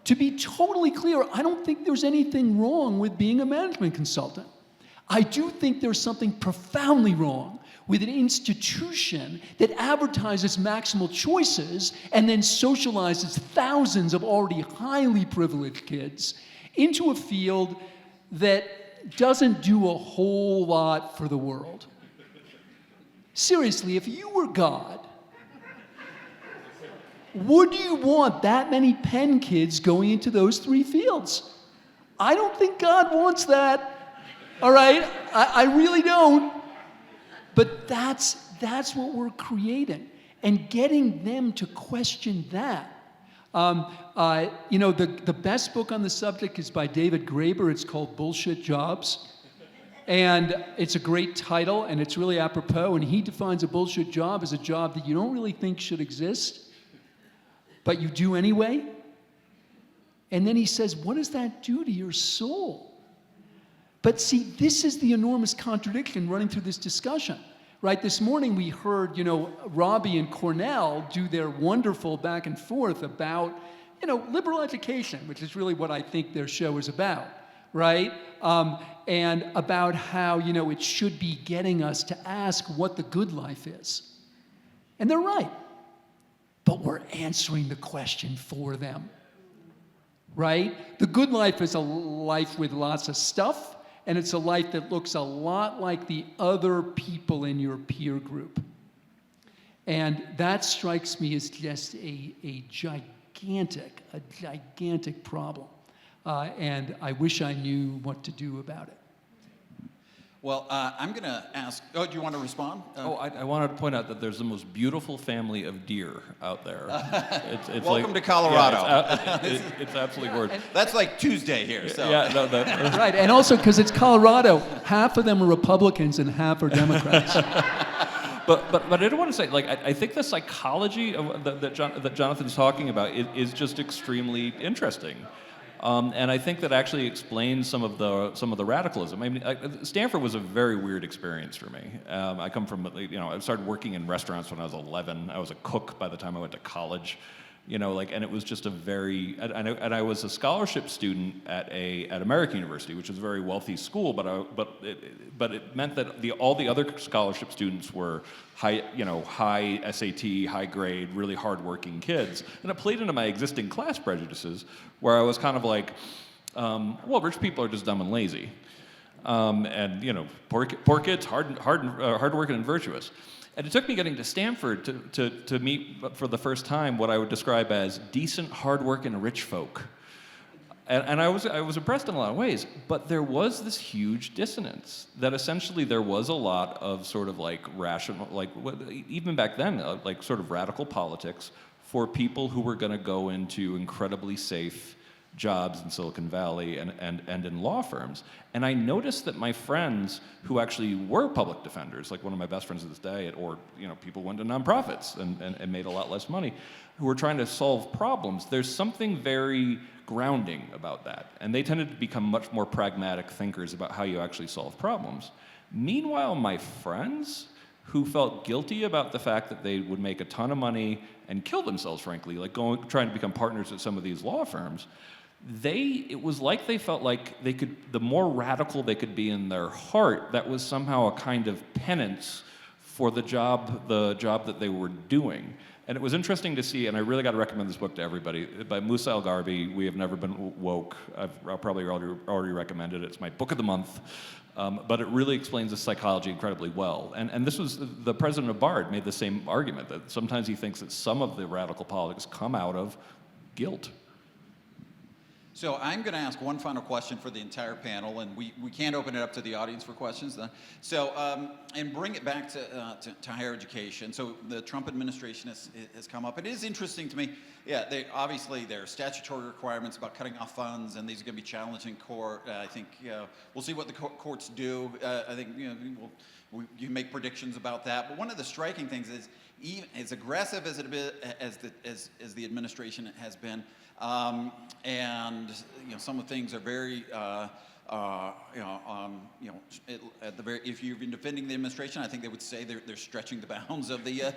To be totally clear, I don't think there's anything wrong with being a management consultant. I do think there's something profoundly wrong with an institution that advertises maximal choices and then socializes thousands of already highly privileged kids into a field that doesn't do a whole lot for the world. Seriously, if you were God, would you want that many Penn kids going into those 3 fields? I don't think God wants that, all right? I really don't. But that's what we're creating. And getting them to question that. The best book on the subject is by David Graeber. It's called Bullshit Jobs. And it's a great title, and it's really apropos. And he defines a bullshit job as a job that you don't really think should exist, but you do anyway. And then he says, what does that do to your soul? But see, this is the enormous contradiction running through this discussion. Right, this morning we heard, Robbie and Cornell do their wonderful back and forth about, liberal education, which is really what I think their show is about, right? And about how, it should be getting us to ask what the good life is. And they're right. But we're answering the question for them, right? The good life is a life with lots of stuff, and it's a life that looks a lot like the other people in your peer group. And that strikes me as just a gigantic problem. And I wish I knew what to do about it. Well, I'm going to ask, do you want to respond? I wanted to point out that there's the most beautiful family of deer out there. It's Welcome to Colorado. Yeah, it's absolutely gorgeous. That's like Tuesday here. So. Yeah, right, and also because it's Colorado, half of them are Republicans and half are Democrats. But I do want to say, I think the psychology of that Jonathan's talking about is just extremely interesting. And I think that actually explains some of the radicalism. I mean, Stanford was a very weird experience for me. I come from, I started working in restaurants when I was 11. I was a cook by the time I went to college. And it was just a very, and I was a scholarship student at American University, which is a very wealthy school, but it meant that all the other scholarship students were high SAT, high grade, really hardworking kids, and it played into my existing class prejudices, where I was kind of like, rich people are just dumb and lazy, and poor kids, hardworking and virtuous. And it took me getting to Stanford to meet for the first time what I would describe as decent, hardworking, rich folk. And I was impressed in a lot of ways, but there was this huge dissonance that essentially there was a lot of sort of rational, even back then, sort of radical politics for people who were going to go into incredibly safe jobs in Silicon Valley and in law firms. And I noticed that my friends who actually were public defenders, like one of my best friends to this day, or people went to nonprofits and made a lot less money, who were trying to solve problems, there's something very grounding about that. And they tended to become much more pragmatic thinkers about how you actually solve problems. Meanwhile, my friends who felt guilty about the fact that they would make a ton of money and kill themselves, frankly, trying to become partners at some of these law firms, it was like they felt like the more radical they could be in their heart, that was somehow a kind of penance for the job that they were doing. And it was interesting to see, and I really got to recommend this book to everybody, by Musa Al-Gharbi, We Have Never Been Woke. I'll probably already recommended it. It's my book of the month. But it really explains the psychology incredibly well. And this was, the president of BARD made the same argument, that sometimes he thinks that some of the radical politics come out of guilt. So I'm going to ask one final question for the entire panel, and we can't open it up to the audience for questions. So, and bring it back to higher education. So the Trump administration has come up. It is interesting to me. Yeah, obviously there are statutory requirements about cutting off funds, and these are going to be challenged in court. I think we'll see what the courts do. I think you can make predictions about that. But one of the striking things is, even as aggressive as the administration has been, and some of the things are very, if you've been defending the administration, I think they would say they're stretching the bounds of the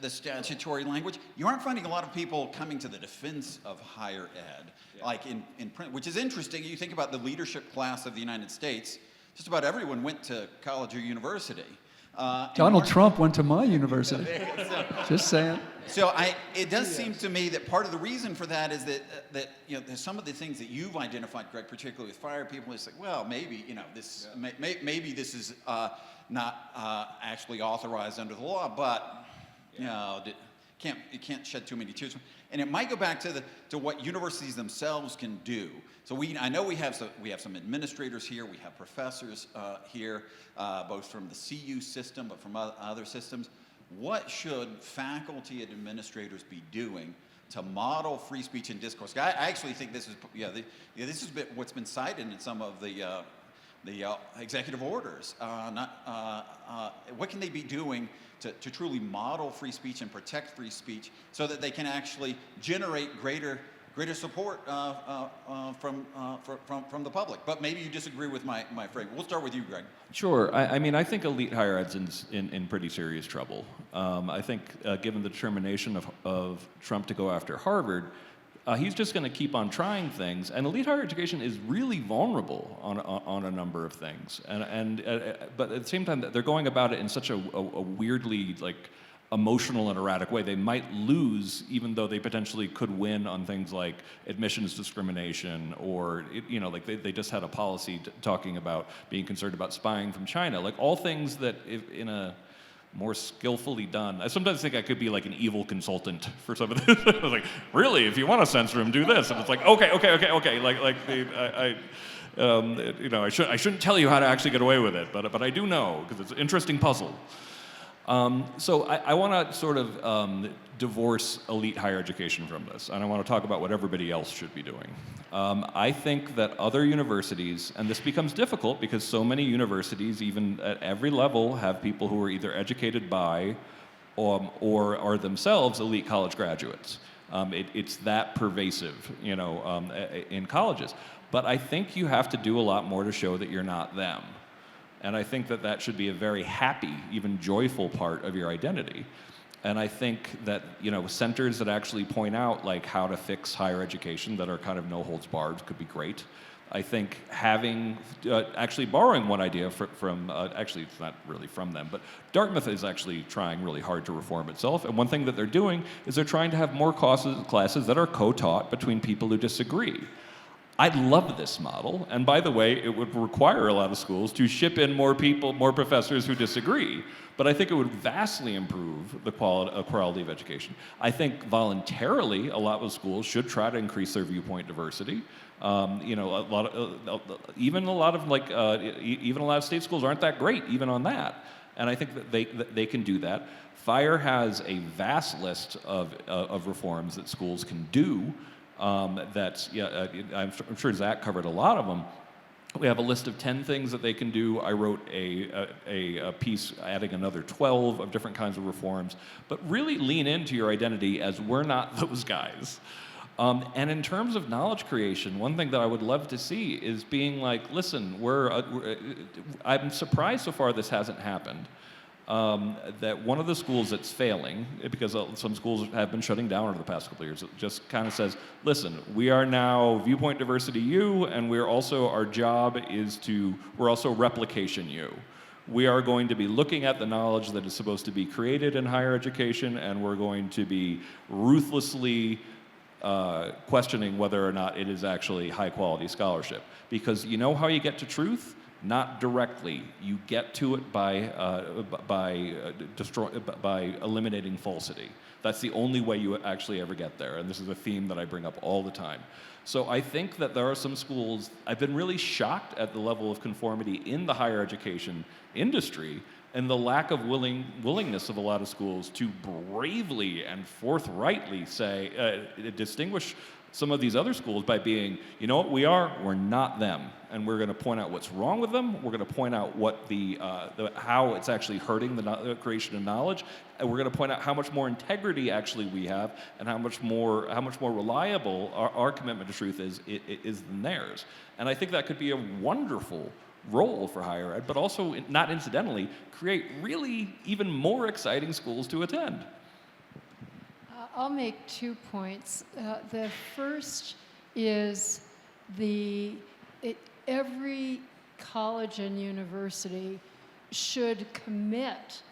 statutory language. You aren't finding a lot of people coming to the defense of higher ed, like in print, which is interesting. You think about the leadership class of the United States. Just about everyone went to college or university. Donald Trump went to my university. Just saying. So it does seem to me that part of the reason for that is that there's some of the things that you've identified, Greg, particularly with fire people. It's like, well, maybe maybe this is not actually authorized under the law, but it can't shed too many tears. And it might go back to what universities themselves can do. So I know we have some administrators here, we have professors here, both from the CU system, but from other systems. What should faculty and administrators be doing to model free speech and discourse? I actually think this is this is what's been cited in some of the executive orders. What can they be doing to truly model free speech and protect free speech so that they can actually generate greater support from the public? But maybe you disagree with my frame. We'll start with you, Greg. Sure. I mean, I think elite higher ed's in pretty serious trouble. I think given the determination of Trump to go after Harvard, he's just going to keep on trying things, and elite higher education is really vulnerable on a number of things. But at the same time, they're going about it in such a weirdly emotional and erratic way. They might lose, even though they potentially could win on things like admissions discrimination, or they just had a policy talking about being concerned about spying from China. Like all things that, if in a more skillfully done. I sometimes think I could be like an evil consultant for some of this. I was like, really, if you want to censor him, do this. And it's like, okay. I shouldn't tell you how to actually get away with it, but I do know, because it's an interesting puzzle. So I want to sort of divorce elite higher education from this, and I want to talk about what everybody else should be doing. I think that other universities, and this becomes difficult because so many universities, even at every level, have people who are either educated by or are themselves elite college graduates. It's that pervasive, in colleges. But I think you have to do a lot more to show that you're not them. And I think that should be a very happy, even joyful part of your identity. And I think that, centers that actually point out how to fix higher education that are kind of no holds barred could be great. I think having, actually borrowing one idea from actually it's not really from them, but Dartmouth is actually trying really hard to reform itself. And one thing that they're doing is they're trying to have more classes that are co-taught between people who disagree. I love this model, and by the way, it would require a lot of schools to ship in more professors who disagree, but I think it would vastly improve the quality of education. I think voluntarily, a lot of schools should try to increase their viewpoint diversity. Even a lot of state schools aren't that great, even on that, and I think that they can do that. FIRE has a vast list of reforms that schools can do. I'm sure Zach covered a lot of them. We have a list of 10 things that they can do. I wrote a piece adding another 12 of different kinds of reforms, but really lean into your identity as we're not those guys. And in terms of knowledge creation, one thing that I would love to see is being like, listen, I'm surprised so far this hasn't happened. That one of the schools that's failing, because some schools have been shutting down over the past couple of years, it just kind of says, listen, we are now viewpoint diversity U, and our job is we're also replication U. We are going to be looking at the knowledge that is supposed to be created in higher education, and we're going to be ruthlessly questioning whether or not it is actually high-quality scholarship. Because you know how you get to truth? Not directly. You get to it by eliminating falsity. That's the only way you actually ever get there, and this is a theme that I bring up all the time. So I think that there are some schools, I've been really shocked at the level of conformity in the higher education industry and the lack of willingness of a lot of schools to bravely and forthrightly say, distinguish some of these other schools by being, you know what we are? We're not them. And we're going to point out what's wrong with them. We're going to point out what how it's actually hurting the creation of knowledge. And we're going to point out how much more integrity actually we have and how much more reliable our commitment to truth is than theirs. And I think that could be a wonderful role for higher ed, but also, not incidentally, create really even more exciting schools to attend. I'll make 2 points. The first is every college and university should commit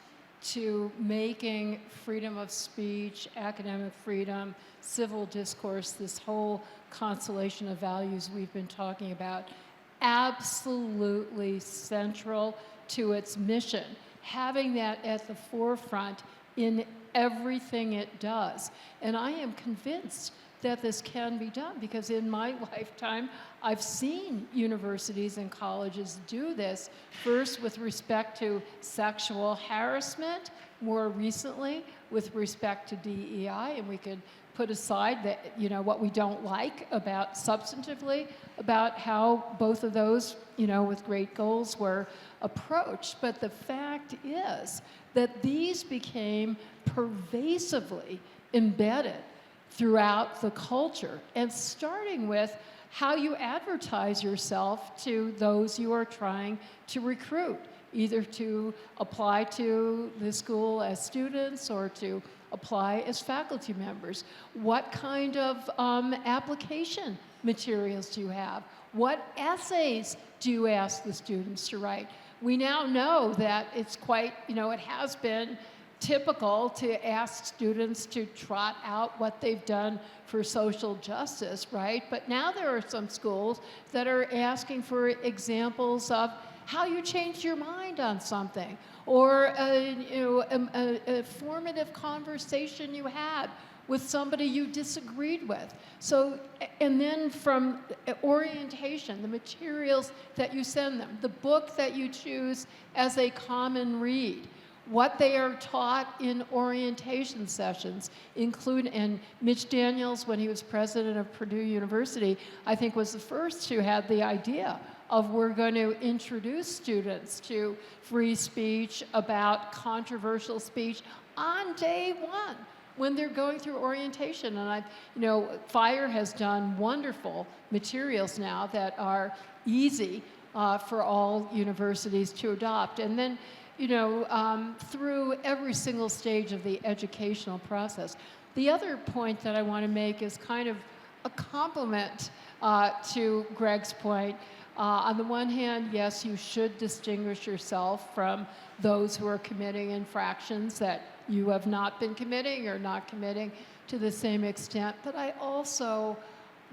to making freedom of speech, academic freedom, civil discourse, this whole constellation of values we've been talking about, absolutely central to its mission. Having that at the forefront in everything it does. And I am convinced that this can be done because in my lifetime, I've seen universities and colleges do this, first with respect to sexual harassment, more recently with respect to DEI, and we could put aside that, you know, what we don't like about substantively about how both of those, you know, with great goals were approached. But the fact is that these became pervasively embedded throughout the culture, and starting with how you advertise yourself to those you are trying to recruit, either to apply to the school as students or to apply as faculty members. What kind of application materials do you have? What essays do you ask the students to write? We now know that it's quite, you know, it has been typical to ask students to trot out what they've done for social justice, right? But now there are some schools that are asking for examples of how you changed your mind on something, or a formative conversation you had with somebody you disagreed with. So, and then from orientation, the materials that you send them, the book that you choose as a common read, what they are taught in orientation sessions include, and Mitch Daniels, when he was president of Purdue University, I think was the first who had the idea of we're going to introduce students to free speech, about controversial speech on day one when they're going through orientation. And FIRE has done wonderful materials now that are easy for all universities to adopt. And then through every single stage of the educational process. The other point that I want to make is kind of a compliment to Greg's point. On the one hand, yes, you should distinguish yourself from those who are committing infractions that you have not been committing or not committing to the same extent, but I also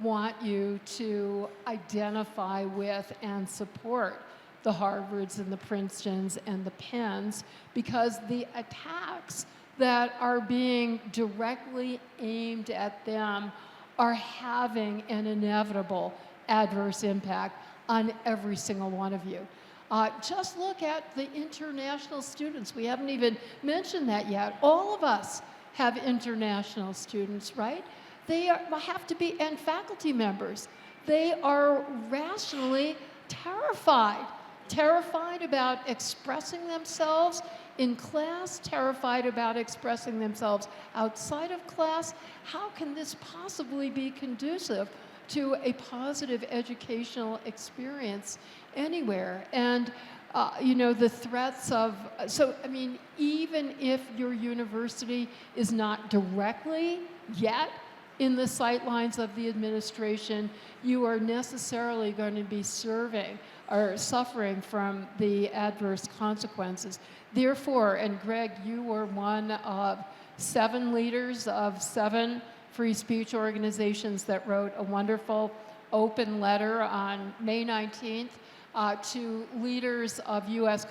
want you to identify with and support the Harvards and the Princetons and the Penns, because the attacks that are being directly aimed at them are having an inevitable adverse impact on every single one of you. Just look at the international students. We haven't even mentioned that yet. All of us have international students, right? They have to be, and faculty members. They are rationally terrified about expressing themselves in class, terrified about expressing themselves outside of class. How can this possibly be conducive to a positive educational experience anywhere? And the threats of, even if your university is not directly yet in the sightlines of the administration, you are necessarily going to be serving are suffering from the adverse consequences. Therefore, and Greg, you were one of 7 leaders of 7 free speech organizations that wrote a wonderful open letter on May 19th to leaders of U.S.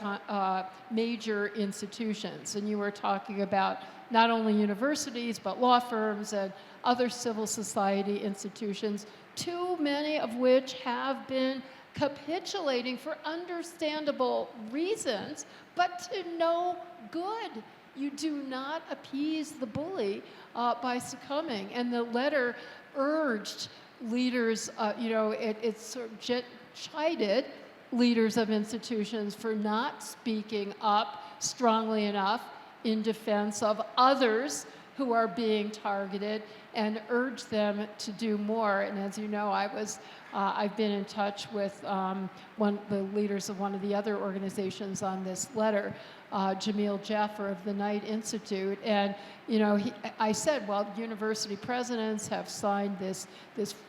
Major institutions. And you were talking about not only universities, but law firms and other civil society institutions, too many of which have been capitulating for understandable reasons, but to no good. You do not appease the bully by succumbing. And the letter urged leaders, it sort of chided leaders of institutions for not speaking up strongly enough in defense of others who are being targeted, and urged them to do more. And as you know, I've been in touch with the leaders of one of the other organizations on this letter, Jamil Jaffer of the Knight Institute. And I said, well, university presidents have signed this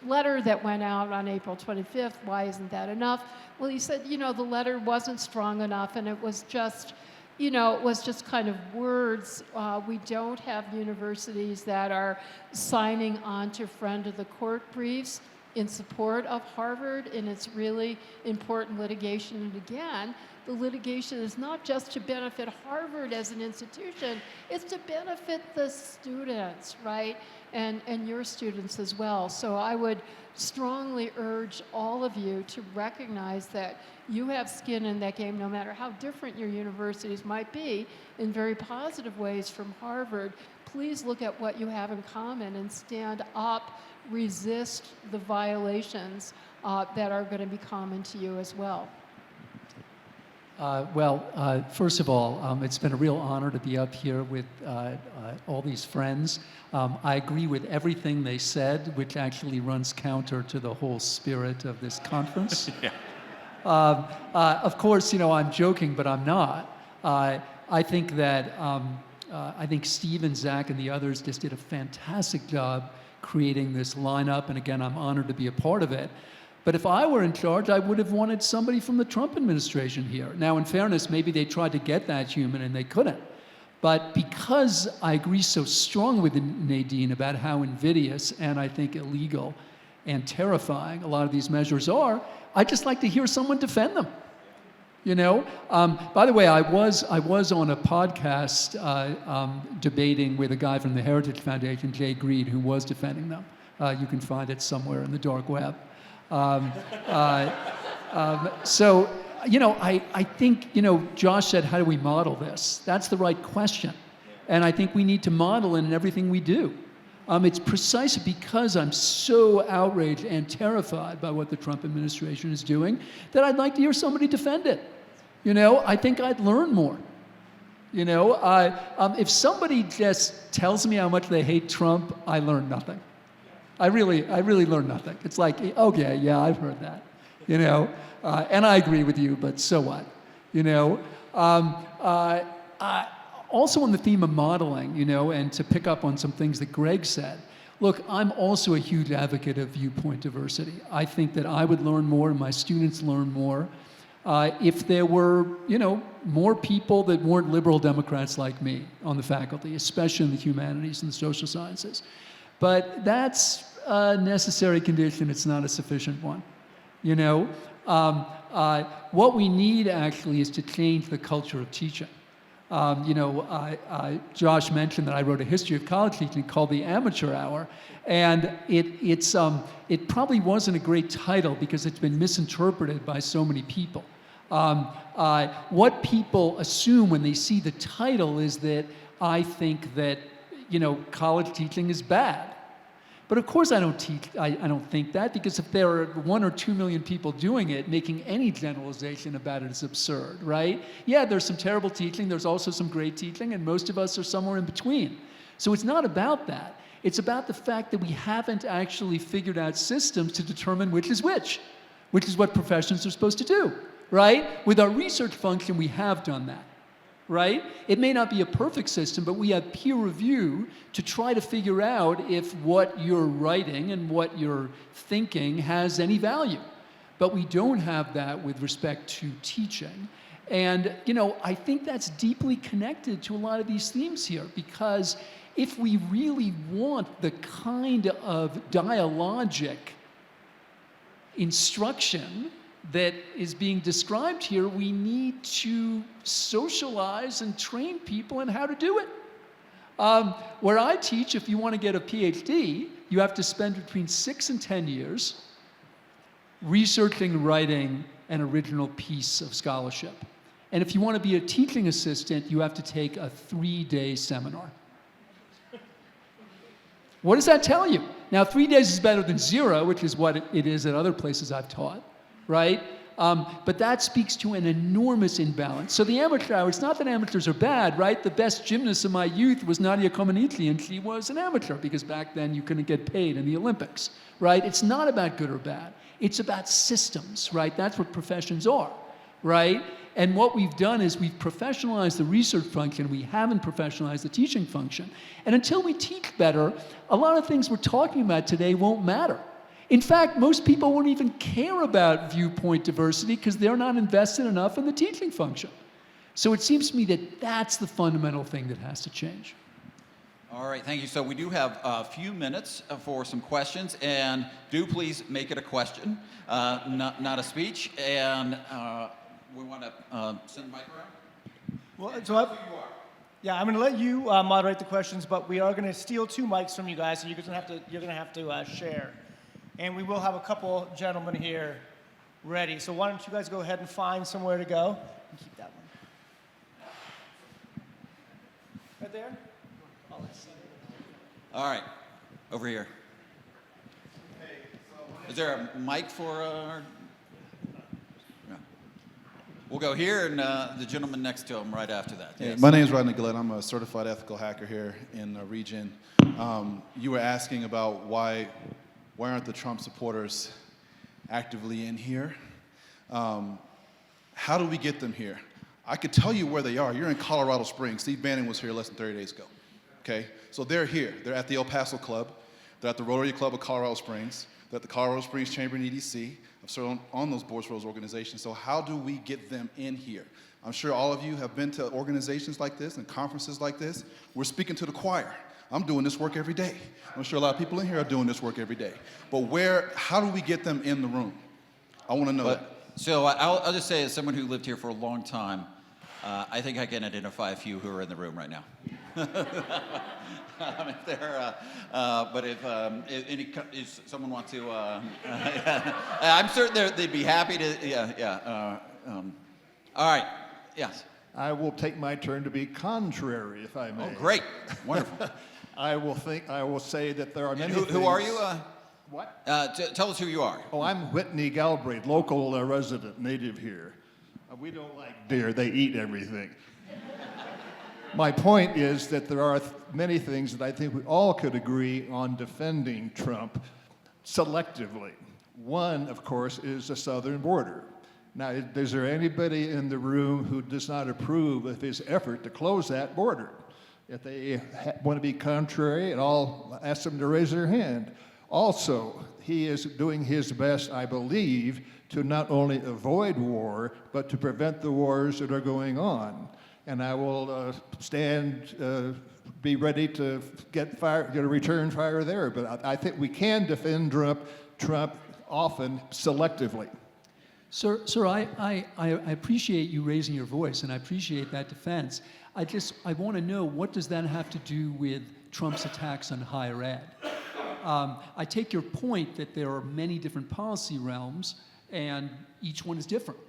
letter that went out on April 25th. Why isn't that enough? Well, he said, the letter wasn't strong enough, and it was just kind of words. We don't have universities that are signing on to friend of the court briefs in support of Harvard in its really important litigation. And again, the litigation is not just to benefit Harvard as an institution, it's to benefit the students, right? And your students as well. So I would strongly urge all of you to recognize that you have skin in that game, no matter how different your universities might be, in very positive ways from Harvard. Please look at what you have in common and stand up, resist the violations that are going to be common to you as well. First of all, it's been a real honor to be up here with all these friends. I agree with everything they said, which actually runs counter to the whole spirit of this conference. Yeah. Of course, I'm joking, but I'm not. I think that I think Steve and Zach and the others just did a fantastic job creating this lineup, and again, I'm honored to be a part of it. But if I were in charge, I would have wanted somebody from the Trump administration here. Now, in fairness, maybe they tried to get that human and they couldn't. But because I agree so strongly with Nadine about how invidious and I think illegal and terrifying a lot of these measures are, I'd just like to hear someone defend them. By the way, I was on a podcast debating with a guy from the Heritage Foundation, Jay Greed, who was defending them. You can find it somewhere in the dark web. So, I think, Josh said, how do we model this? That's the right question. And I think we need to model it in everything we do. It's precisely because I'm so outraged and terrified by what the Trump administration is doing that I'd like to hear somebody defend it. I think I'd learn more. If somebody just tells me how much they hate Trump, I learn nothing. I really learn nothing. It's like, okay, yeah, I've heard that, and I agree with you, but so what, also on the theme of modeling, and to pick up on some things that Greg said, look, I'm also a huge advocate of viewpoint diversity. I think that I would learn more and my students learn more if there were, more people that weren't liberal Democrats like me on the faculty, especially in the humanities and the social sciences. But that's a necessary condition. It's not a sufficient one. What we need actually is to change the culture of teaching. Josh mentioned that I wrote a history of college teaching called The Amateur Hour, and it probably wasn't a great title because it's been misinterpreted by so many people. What people assume when they see the title is that I think that college teaching is bad. But of course I don't think that, because if there are 1 or 2 million people doing it, making any generalization about it is absurd, right? Yeah, there's some terrible teaching, there's also some great teaching, and most of us are somewhere in between. So it's not about that. It's about the fact that we haven't actually figured out systems to determine which is what professions are supposed to do, right? With our research function, we have done that. Right? It may not be a perfect system, but we have peer review to try to figure out if what you're writing and what you're thinking has any value. but we don't have that with respect to teaching. And, I think that's deeply connected to a lot of these themes here, because if we really want the kind of dialogic instruction that is being described here, we need to socialize and train people in how to do it. Where I teach, if you want to get a PhD, you have to spend between 6 and 10 years researching, writing an original piece of scholarship. And if you want to be a teaching assistant, you have to take a 3-day seminar. What does that tell you? Now, 3 days is better than 0, which is what it is at other places I've taught, right? But that speaks to an enormous imbalance. So the amateur hour, it's not that amateurs are bad, right? The best gymnast of my youth was Nadia Comaneci, and she was an amateur, because back then you couldn't get paid in the Olympics, right? It's not about good or bad. It's about systems, right? That's what professions are, right? And what we've done is we've professionalized the research function. We haven't professionalized the teaching function. And until we teach better, a lot of things we're talking about today won't matter. In fact, most people won't even care about viewpoint diversity because they're not invested enough in the teaching function. So it seems to me that that's the fundamental thing that has to change. All right, thank you. So we do have a few minutes for some questions, and do please make it a question, not a speech. And we want to send the mic around. Well, yeah, I'm going to let you moderate the questions, but we are going to steal 2 mics from you guys, so you're going to have to share. And we will have a couple gentlemen here ready. So why don't you guys go ahead and find somewhere to go and keep that one. Right there? All right, over here. Is there a mic for our... No. We'll go here, and the gentleman next to him right after that. Yeah, Yes. my name is Rodney Gillette. I'm a certified ethical hacker here in the region. You were asking about why aren't the Trump supporters actively in here? How do we get them here? I could tell you where they are. You're in Colorado Springs. Steve Bannon was here less than 30 days ago. Okay, so they're here. They're at the El Paso Club. They're at the Rotary Club of Colorado Springs. They're at the Colorado Springs Chamber in EDC. I've served on those boards for those organizations. So how do we get them in here? I'm sure all of you have been to organizations like this and conferences like this. We're speaking to the choir. I'm doing this work every day. I'm sure a lot of people in here are doing this work every day. But how do we get them in the room? I want to know that. So I'll just say, as someone who lived here for a long time, I think I can identify a few who are in the room right now. If someone wants to, I'm certain they'd be happy to. All right, yes. I will take my turn to be contrary, if I may. Oh, great, wonderful. I will say that there are many things. Who are you? What? Tell us who you are. Oh, I'm Whitney Galbraith, local resident, native here. We don't like deer; they eat everything. My point is that there are many things that I think we all could agree on defending Trump selectively. One, of course, is the southern border. Now, is there anybody in the room who does not approve of his effort to close that border? If they want to be contrary, and I'll ask them to raise their hand. Also, he is doing his best, I believe, to not only avoid war, but to prevent the wars that are going on. And I will be ready to get a return fire there. But I think we can defend Trump often selectively. Sir, I appreciate you raising your voice, and I appreciate that defense. I want to know, what does that have to do with Trump's attacks on higher ed? I take your point that there are many different policy realms, and each one is different.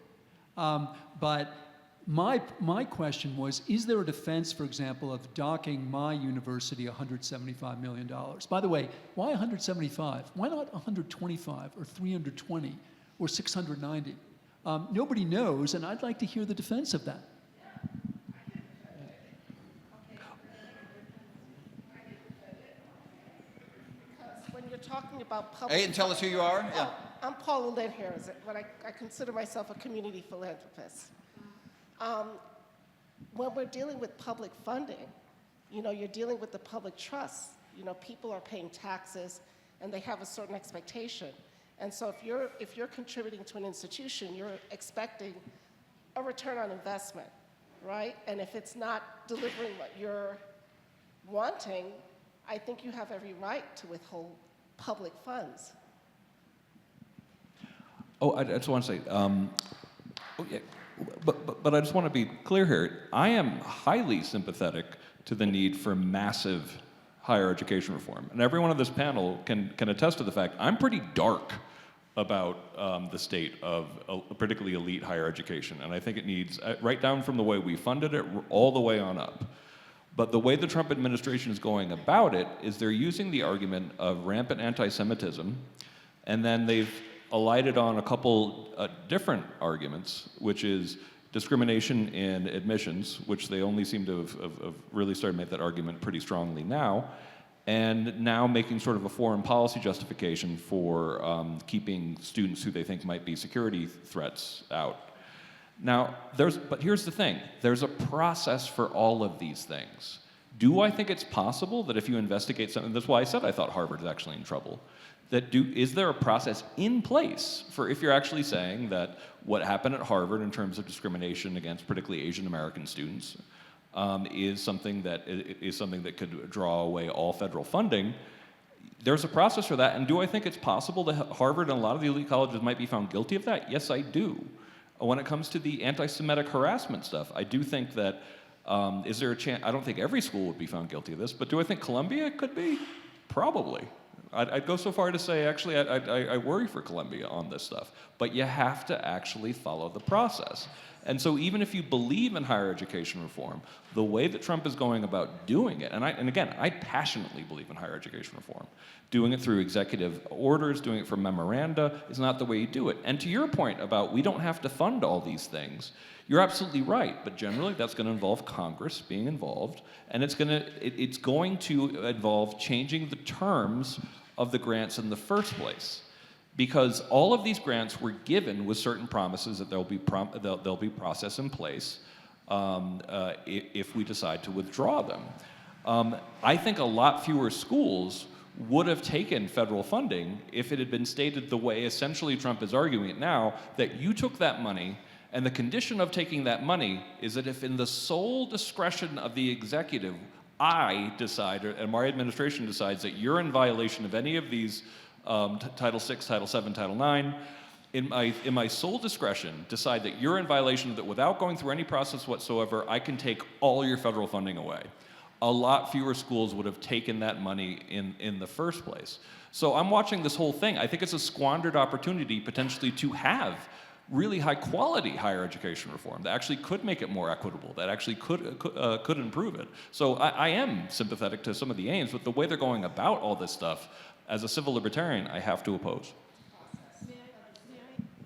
But my question was, is there a defense, for example, of docking my university $175 million? By the way, why 175? Why not 125 or 320 or 690? Nobody knows, and I'd like to hear the defense of that. When you're talking about public... Hey, and tell us who you are. Yeah. I'm Paula Lynn Harris, but I consider myself a community philanthropist. When we're dealing with public funding, you're dealing with the public trust. People are paying taxes, and they have a certain expectation. And so if you're contributing to an institution, you're expecting a return on investment, right? And if it's not delivering what you're wanting, I think you have every right to withhold public funds. Oh, I just want to say, oh, yeah, but I just want to be clear here. I am highly sympathetic to the need for massive higher education reform. And everyone on this panel can attest to the fact I'm pretty dark about the state of particularly elite higher education. And I think it needs, right down from the way we funded it, all the way on up. But the way the Trump administration is going about it is they're using the argument of rampant anti-Semitism, and then they've alighted on a couple different arguments, which is discrimination in admissions, which they only seem to have really started to make that argument pretty strongly now, and now making sort of a foreign policy justification for keeping students who they think might be security threats out. Now, but here's the thing, there's a process for all of these things. Do I think it's possible that if you investigate something, that's why I said I thought Harvard is actually in trouble, is there a process in place for if you're actually saying that what happened at Harvard in terms of discrimination against particularly Asian American students is something that could draw away all federal funding? There's a process for that, and do I think it's possible that Harvard and a lot of the elite colleges might be found guilty of that? Yes, I do. When it comes to the anti-Semitic harassment stuff, I do think that, is there a chance, I don't think every school would be found guilty of this, but do I think Columbia could be? Probably. I'd go so far to say, actually, I worry for Columbia on this stuff. But you have to actually follow the process. And so even if you believe in higher education reform, the way that Trump is going about doing it, and again, I passionately believe in higher education reform, doing it through executive orders, doing it from memoranda, is not the way you do it. And to your point about we don't have to fund all these things, you're absolutely right, but generally that's going to involve Congress being involved, and it's going to involve changing the terms of the grants in the first place. Because all of these grants were given with certain promises that there'll be process in place if we decide to withdraw them. I think a lot fewer schools would have taken federal funding if it had been stated the way essentially Trump is arguing it now, that you took that money, and the condition of taking that money is that if in the sole discretion of the executive, I decide, and my administration decides that you're in violation of any of these Title VI, Title VII, Title IX, in my sole discretion, decide that you're in violation of that without going through any process whatsoever, I can take all your federal funding away. A lot fewer schools would have taken that money in the first place. So I'm watching this whole thing. I think it's a squandered opportunity potentially to have really high quality higher education reform that actually could make it more equitable, that actually could improve it. So I am sympathetic to some of the aims, but the way they're going about all this stuff, as a civil libertarian, I have to oppose.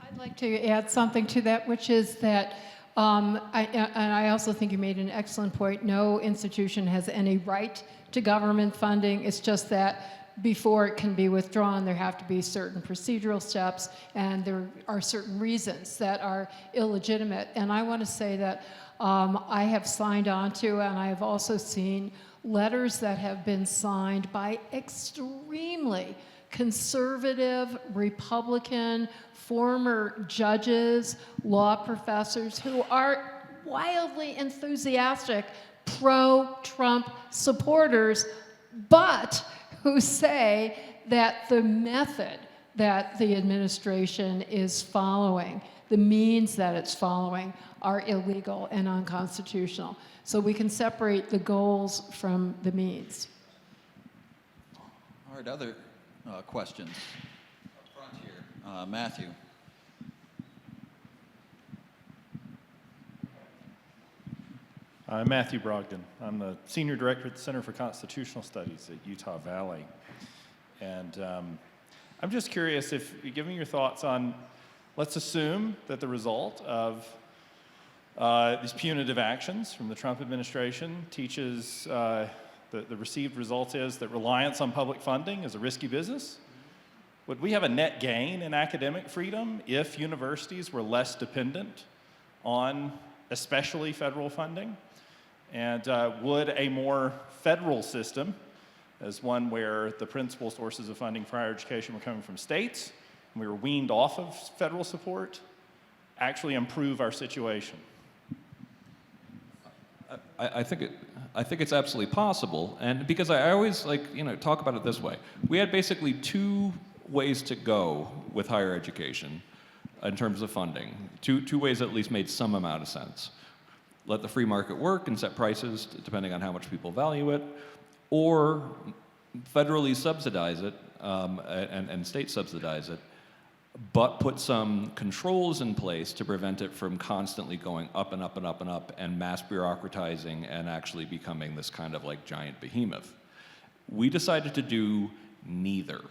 I'd like to add something to that, which is that, I also think you made an excellent point. No institution has any right to government funding. It's just that before it can be withdrawn, there have to be certain procedural steps, and there are certain reasons that are illegitimate. And I want to say that I have signed on to, and I have also seen letters that have been signed by extremely conservative, Republican, former judges, law professors who are wildly enthusiastic pro-Trump supporters, but who say that the method that the administration is following, the means that it's following, are illegal and unconstitutional. So we can separate the goals from the means. All right, other questions? Up front here, Matthew. I'm Matthew Brogdon. I'm the Senior Director at the Center for Constitutional Studies at Utah Valley. And I'm just curious if you give me your thoughts on, let's assume that the result of these punitive actions from the Trump administration teaches, the received result is that reliance on public funding is a risky business. Would we have a net gain in academic freedom if universities were less dependent on especially federal funding? And would a more federal system, as one where the principal sources of funding for higher education were coming from states, and we were weaned off of federal support, actually improve our situation? I think it's absolutely possible, and because I always talk about it this way. We had basically two ways to go with higher education in terms of funding. Two ways that at least made some amount of sense. Let the free market work and set prices depending on how much people value it, or federally subsidize it and state subsidize it, but put some controls in place to prevent it from constantly going up and up and up and up and mass bureaucratizing and actually becoming this kind of like giant behemoth. We decided to do neither.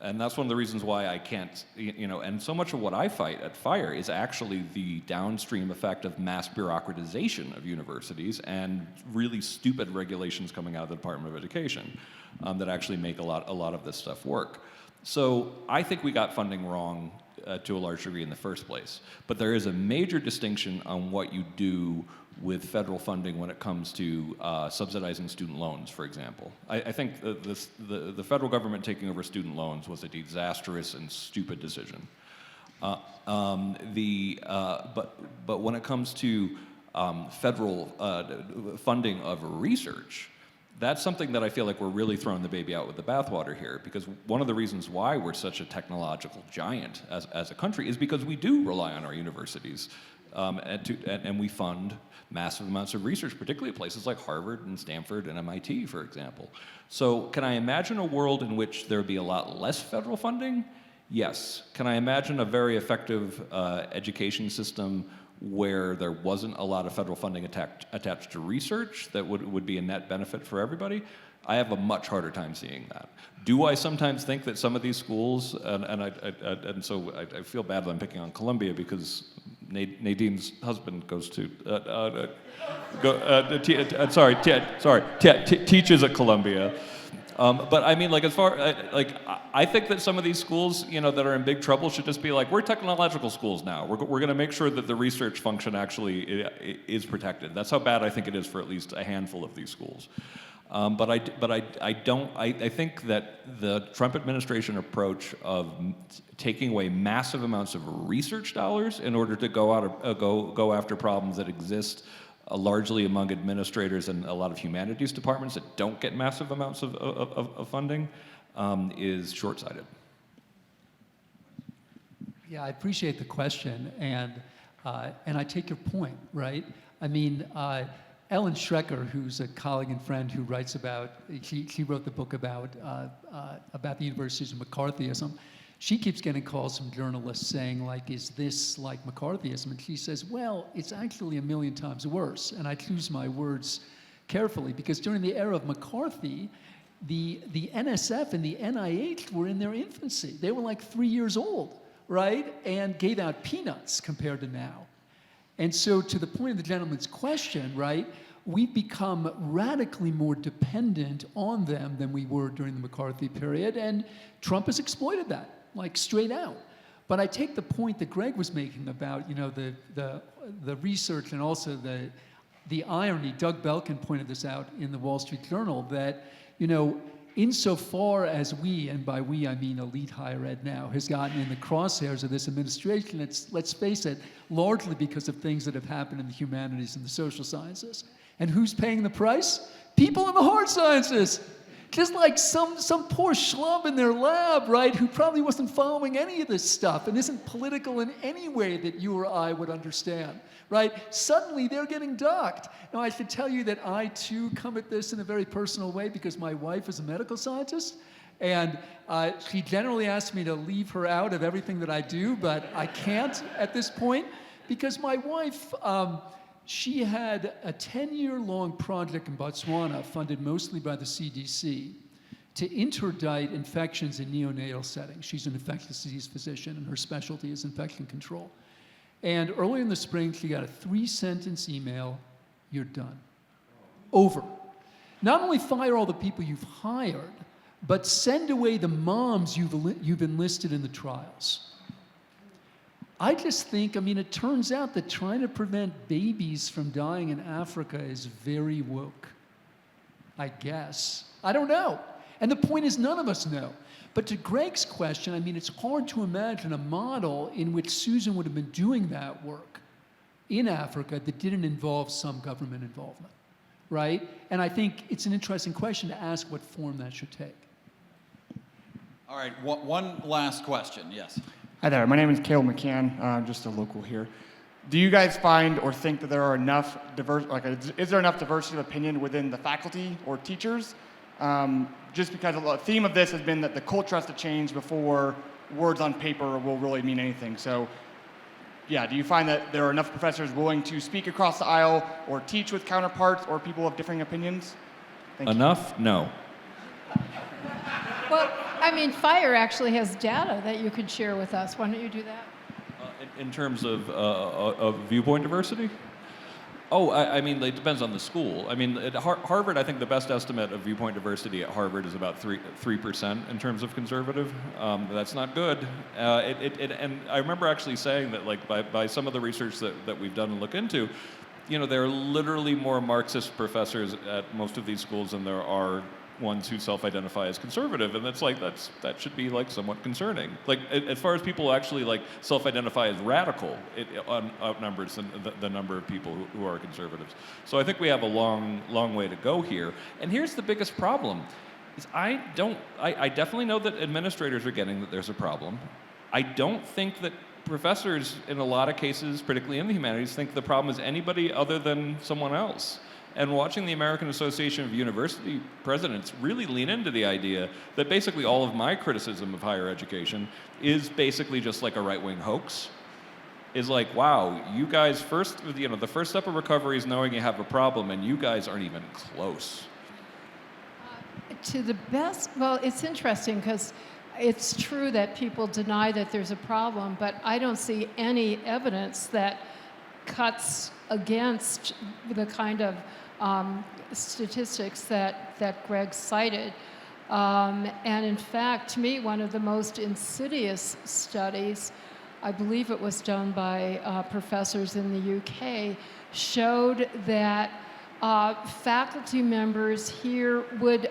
And that's one of the reasons why I can't, and so much of what I fight at FIRE is actually the downstream effect of mass bureaucratization of universities and really stupid regulations coming out of the Department of Education that actually make a lot of this stuff work. So I think we got funding wrong to a large degree in the first place. But there is a major distinction on what you do with federal funding when it comes to subsidizing student loans, for example. I think the federal government taking over student loans was a disastrous and stupid decision. But when it comes to federal funding of research, that's something that I feel like we're really throwing the baby out with the bathwater here, because one of the reasons why we're such a technological giant as a country is because we do rely on our universities, and we fund massive amounts of research, particularly at places like Harvard and Stanford and MIT, for example. So can I imagine a world in which there would be a lot less federal funding? Yes. Can I imagine a very effective education system where there wasn't a lot of federal funding attached to research that would be a net benefit for everybody? I have a much harder time seeing that. Do I sometimes think that some of these schools, and so I feel bad that I'm picking on Columbia because Nadine's husband goes to, teaches at Columbia. But I mean, like, as far, I think that some of these schools, that are in big trouble should just be like, we're technological schools now. We're going to make sure that the research function actually is protected. That's how bad I think it is for at least a handful of these schools. But I think that the Trump administration approach of taking away massive amounts of research dollars in order to go after problems that exist largely among administrators and a lot of humanities departments that don't get massive amounts of funding is short-sighted. Yeah, I appreciate the question, and I take your point, right? I mean, Ellen Schrecker, who's a colleague and friend who writes about, she wrote the book about the universities of McCarthyism. She keeps getting calls from journalists saying, like, is this like McCarthyism? And she says, well, it's actually 1,000,000 times worse. And I choose my words carefully, because during the era of McCarthy, the NSF and the NIH were in their infancy. They were like 3 years old, right? And gave out peanuts compared to now. And so to the point of the gentleman's question, right, we've become radically more dependent on them than we were during the McCarthy period, and Trump has exploited that, like, straight out. But I take the point that Greg was making about, the research and also the irony. Doug Belkin pointed this out in the Wall Street Journal, that, insofar as we, and by we I mean elite higher ed now, has gotten in the crosshairs of this administration, it's, let's face it, largely because of things that have happened in the humanities and the social sciences. And who's paying the price? People in the hard sciences. Just like some poor schlub in their lab, right, who probably wasn't following any of this stuff and isn't political in any way that you or I would understand, right? Suddenly they're getting docked. Now, I should tell you that I too come at this in a very personal way, because my wife is a medical scientist, and she generally asks me to leave her out of everything that I do, but I can't at this point, because my wife, she had a 10-year-long project in Botswana, funded mostly by the CDC, to interdict infections in neonatal settings. She's an infectious disease physician, and her specialty is infection control. And early in the spring, she got a 3-sentence email: you're done. Over. Not only fire all the people you've hired, but send away the moms you've enlisted in the trials. I just think, it turns out that trying to prevent babies from dying in Africa is very woke, I guess. I don't know. And the point is, none of us know. But to Greg's question, I mean, it's hard to imagine a model in which Susan would have been doing that work in Africa that didn't involve some government involvement, right? And I think it's an interesting question to ask what form that should take. All right, one last question, yes. Hi there, my name is Cale McCann, just a local here. Do you guys find or think that there are enough is there enough diversity of opinion within the faculty or teachers? Just because the theme of this has been that the culture has to change before words on paper will really mean anything. So, yeah, do you find that there are enough professors willing to speak across the aisle or teach with counterparts or people of differing opinions? Thank you. Enough? No. Well, I mean, FIRE actually has data that you could share with us. Why don't you do that? In terms of viewpoint diversity? Oh, I mean, it depends on the school. I mean, at Harvard, I think the best estimate of viewpoint diversity at Harvard is about 3% in terms of conservative. That's not good. And I remember actually saying that, like, by some of the research that we've done and look into, you know, there are literally more Marxist professors at most of these schools than there are ones who self-identify as conservative, and that's like that should be like somewhat concerning. Like as far as people actually like self-identify as radical, it outnumbers the number of people who are conservatives. So I think we have a long way to go here. And here's the biggest problem: is I definitely know that administrators are getting that there's a problem. I don't think that professors, in a lot of cases, particularly in the humanities, think the problem is anybody other than someone else. And watching the American Association of University Presidents really lean into the idea that basically all of my criticism of higher education is basically just like a right-wing hoax. Is like, wow, you guys the first step of recovery is knowing you have a problem, and you guys aren't even close. To the best, well, it's interesting because it's true that people deny that there's a problem, but I don't see any evidence that cuts against the kind of statistics that Greg cited. And in fact, to me, one of the most insidious studies, I believe it was done by professors in the UK, showed that faculty members here would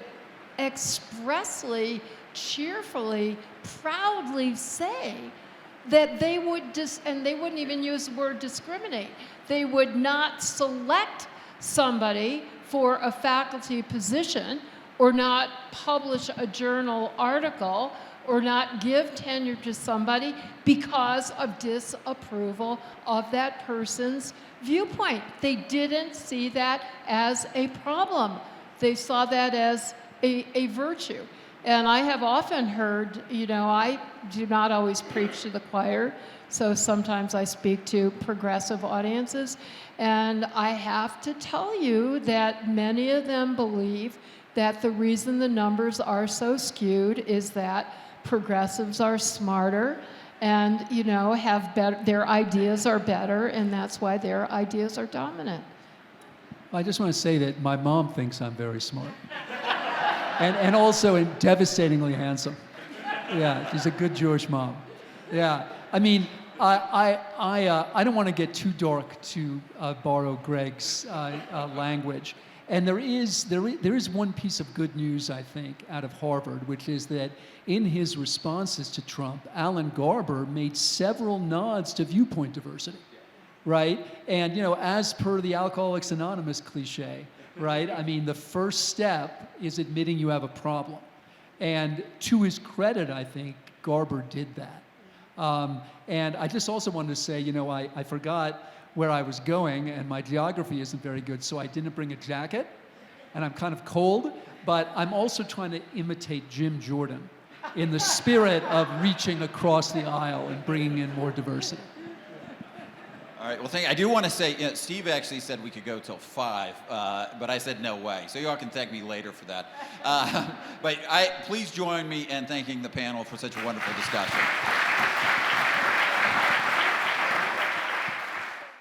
expressly, cheerfully, proudly say that they would and they wouldn't even use the word discriminate. They would not select somebody for a faculty position or not publish a journal article or not give tenure to somebody because of disapproval of that person's viewpoint. They didn't see that as a problem. They saw that as a virtue. And I have often heard, you know, I do not always preach to the choir, so sometimes I speak to progressive audiences, and I have to tell you that many of them believe that the reason the numbers are so skewed is that progressives are smarter and, you know, have better, their ideas are better, and that's why their ideas are dominant. I just want to say that my mom thinks I'm very smart. And also devastatingly handsome. Yeah, she's a good Jewish mom. Yeah, I mean, I don't want to get too dark to borrow Greg's language. And there is one piece of good news, I think, out of Harvard, which is that in his responses to Trump, Alan Garber made several nods to viewpoint diversity, right? And, you know, as per the Alcoholics Anonymous cliche, right? I mean, the first step is admitting you have a problem. And to his credit, I think, Garber did that. And I just also wanted to say, you know, I forgot where I was going, and my geography isn't very good, so I didn't bring a jacket, and I'm kind of cold, but I'm also trying to imitate Jim Jordan in the spirit of reaching across the aisle and bringing in more diversity. All right, well, I do want to say, you know, Steve actually said we could go till 5, but I said no way. So you all can thank me later for that. But please join me in thanking the panel for such a wonderful discussion.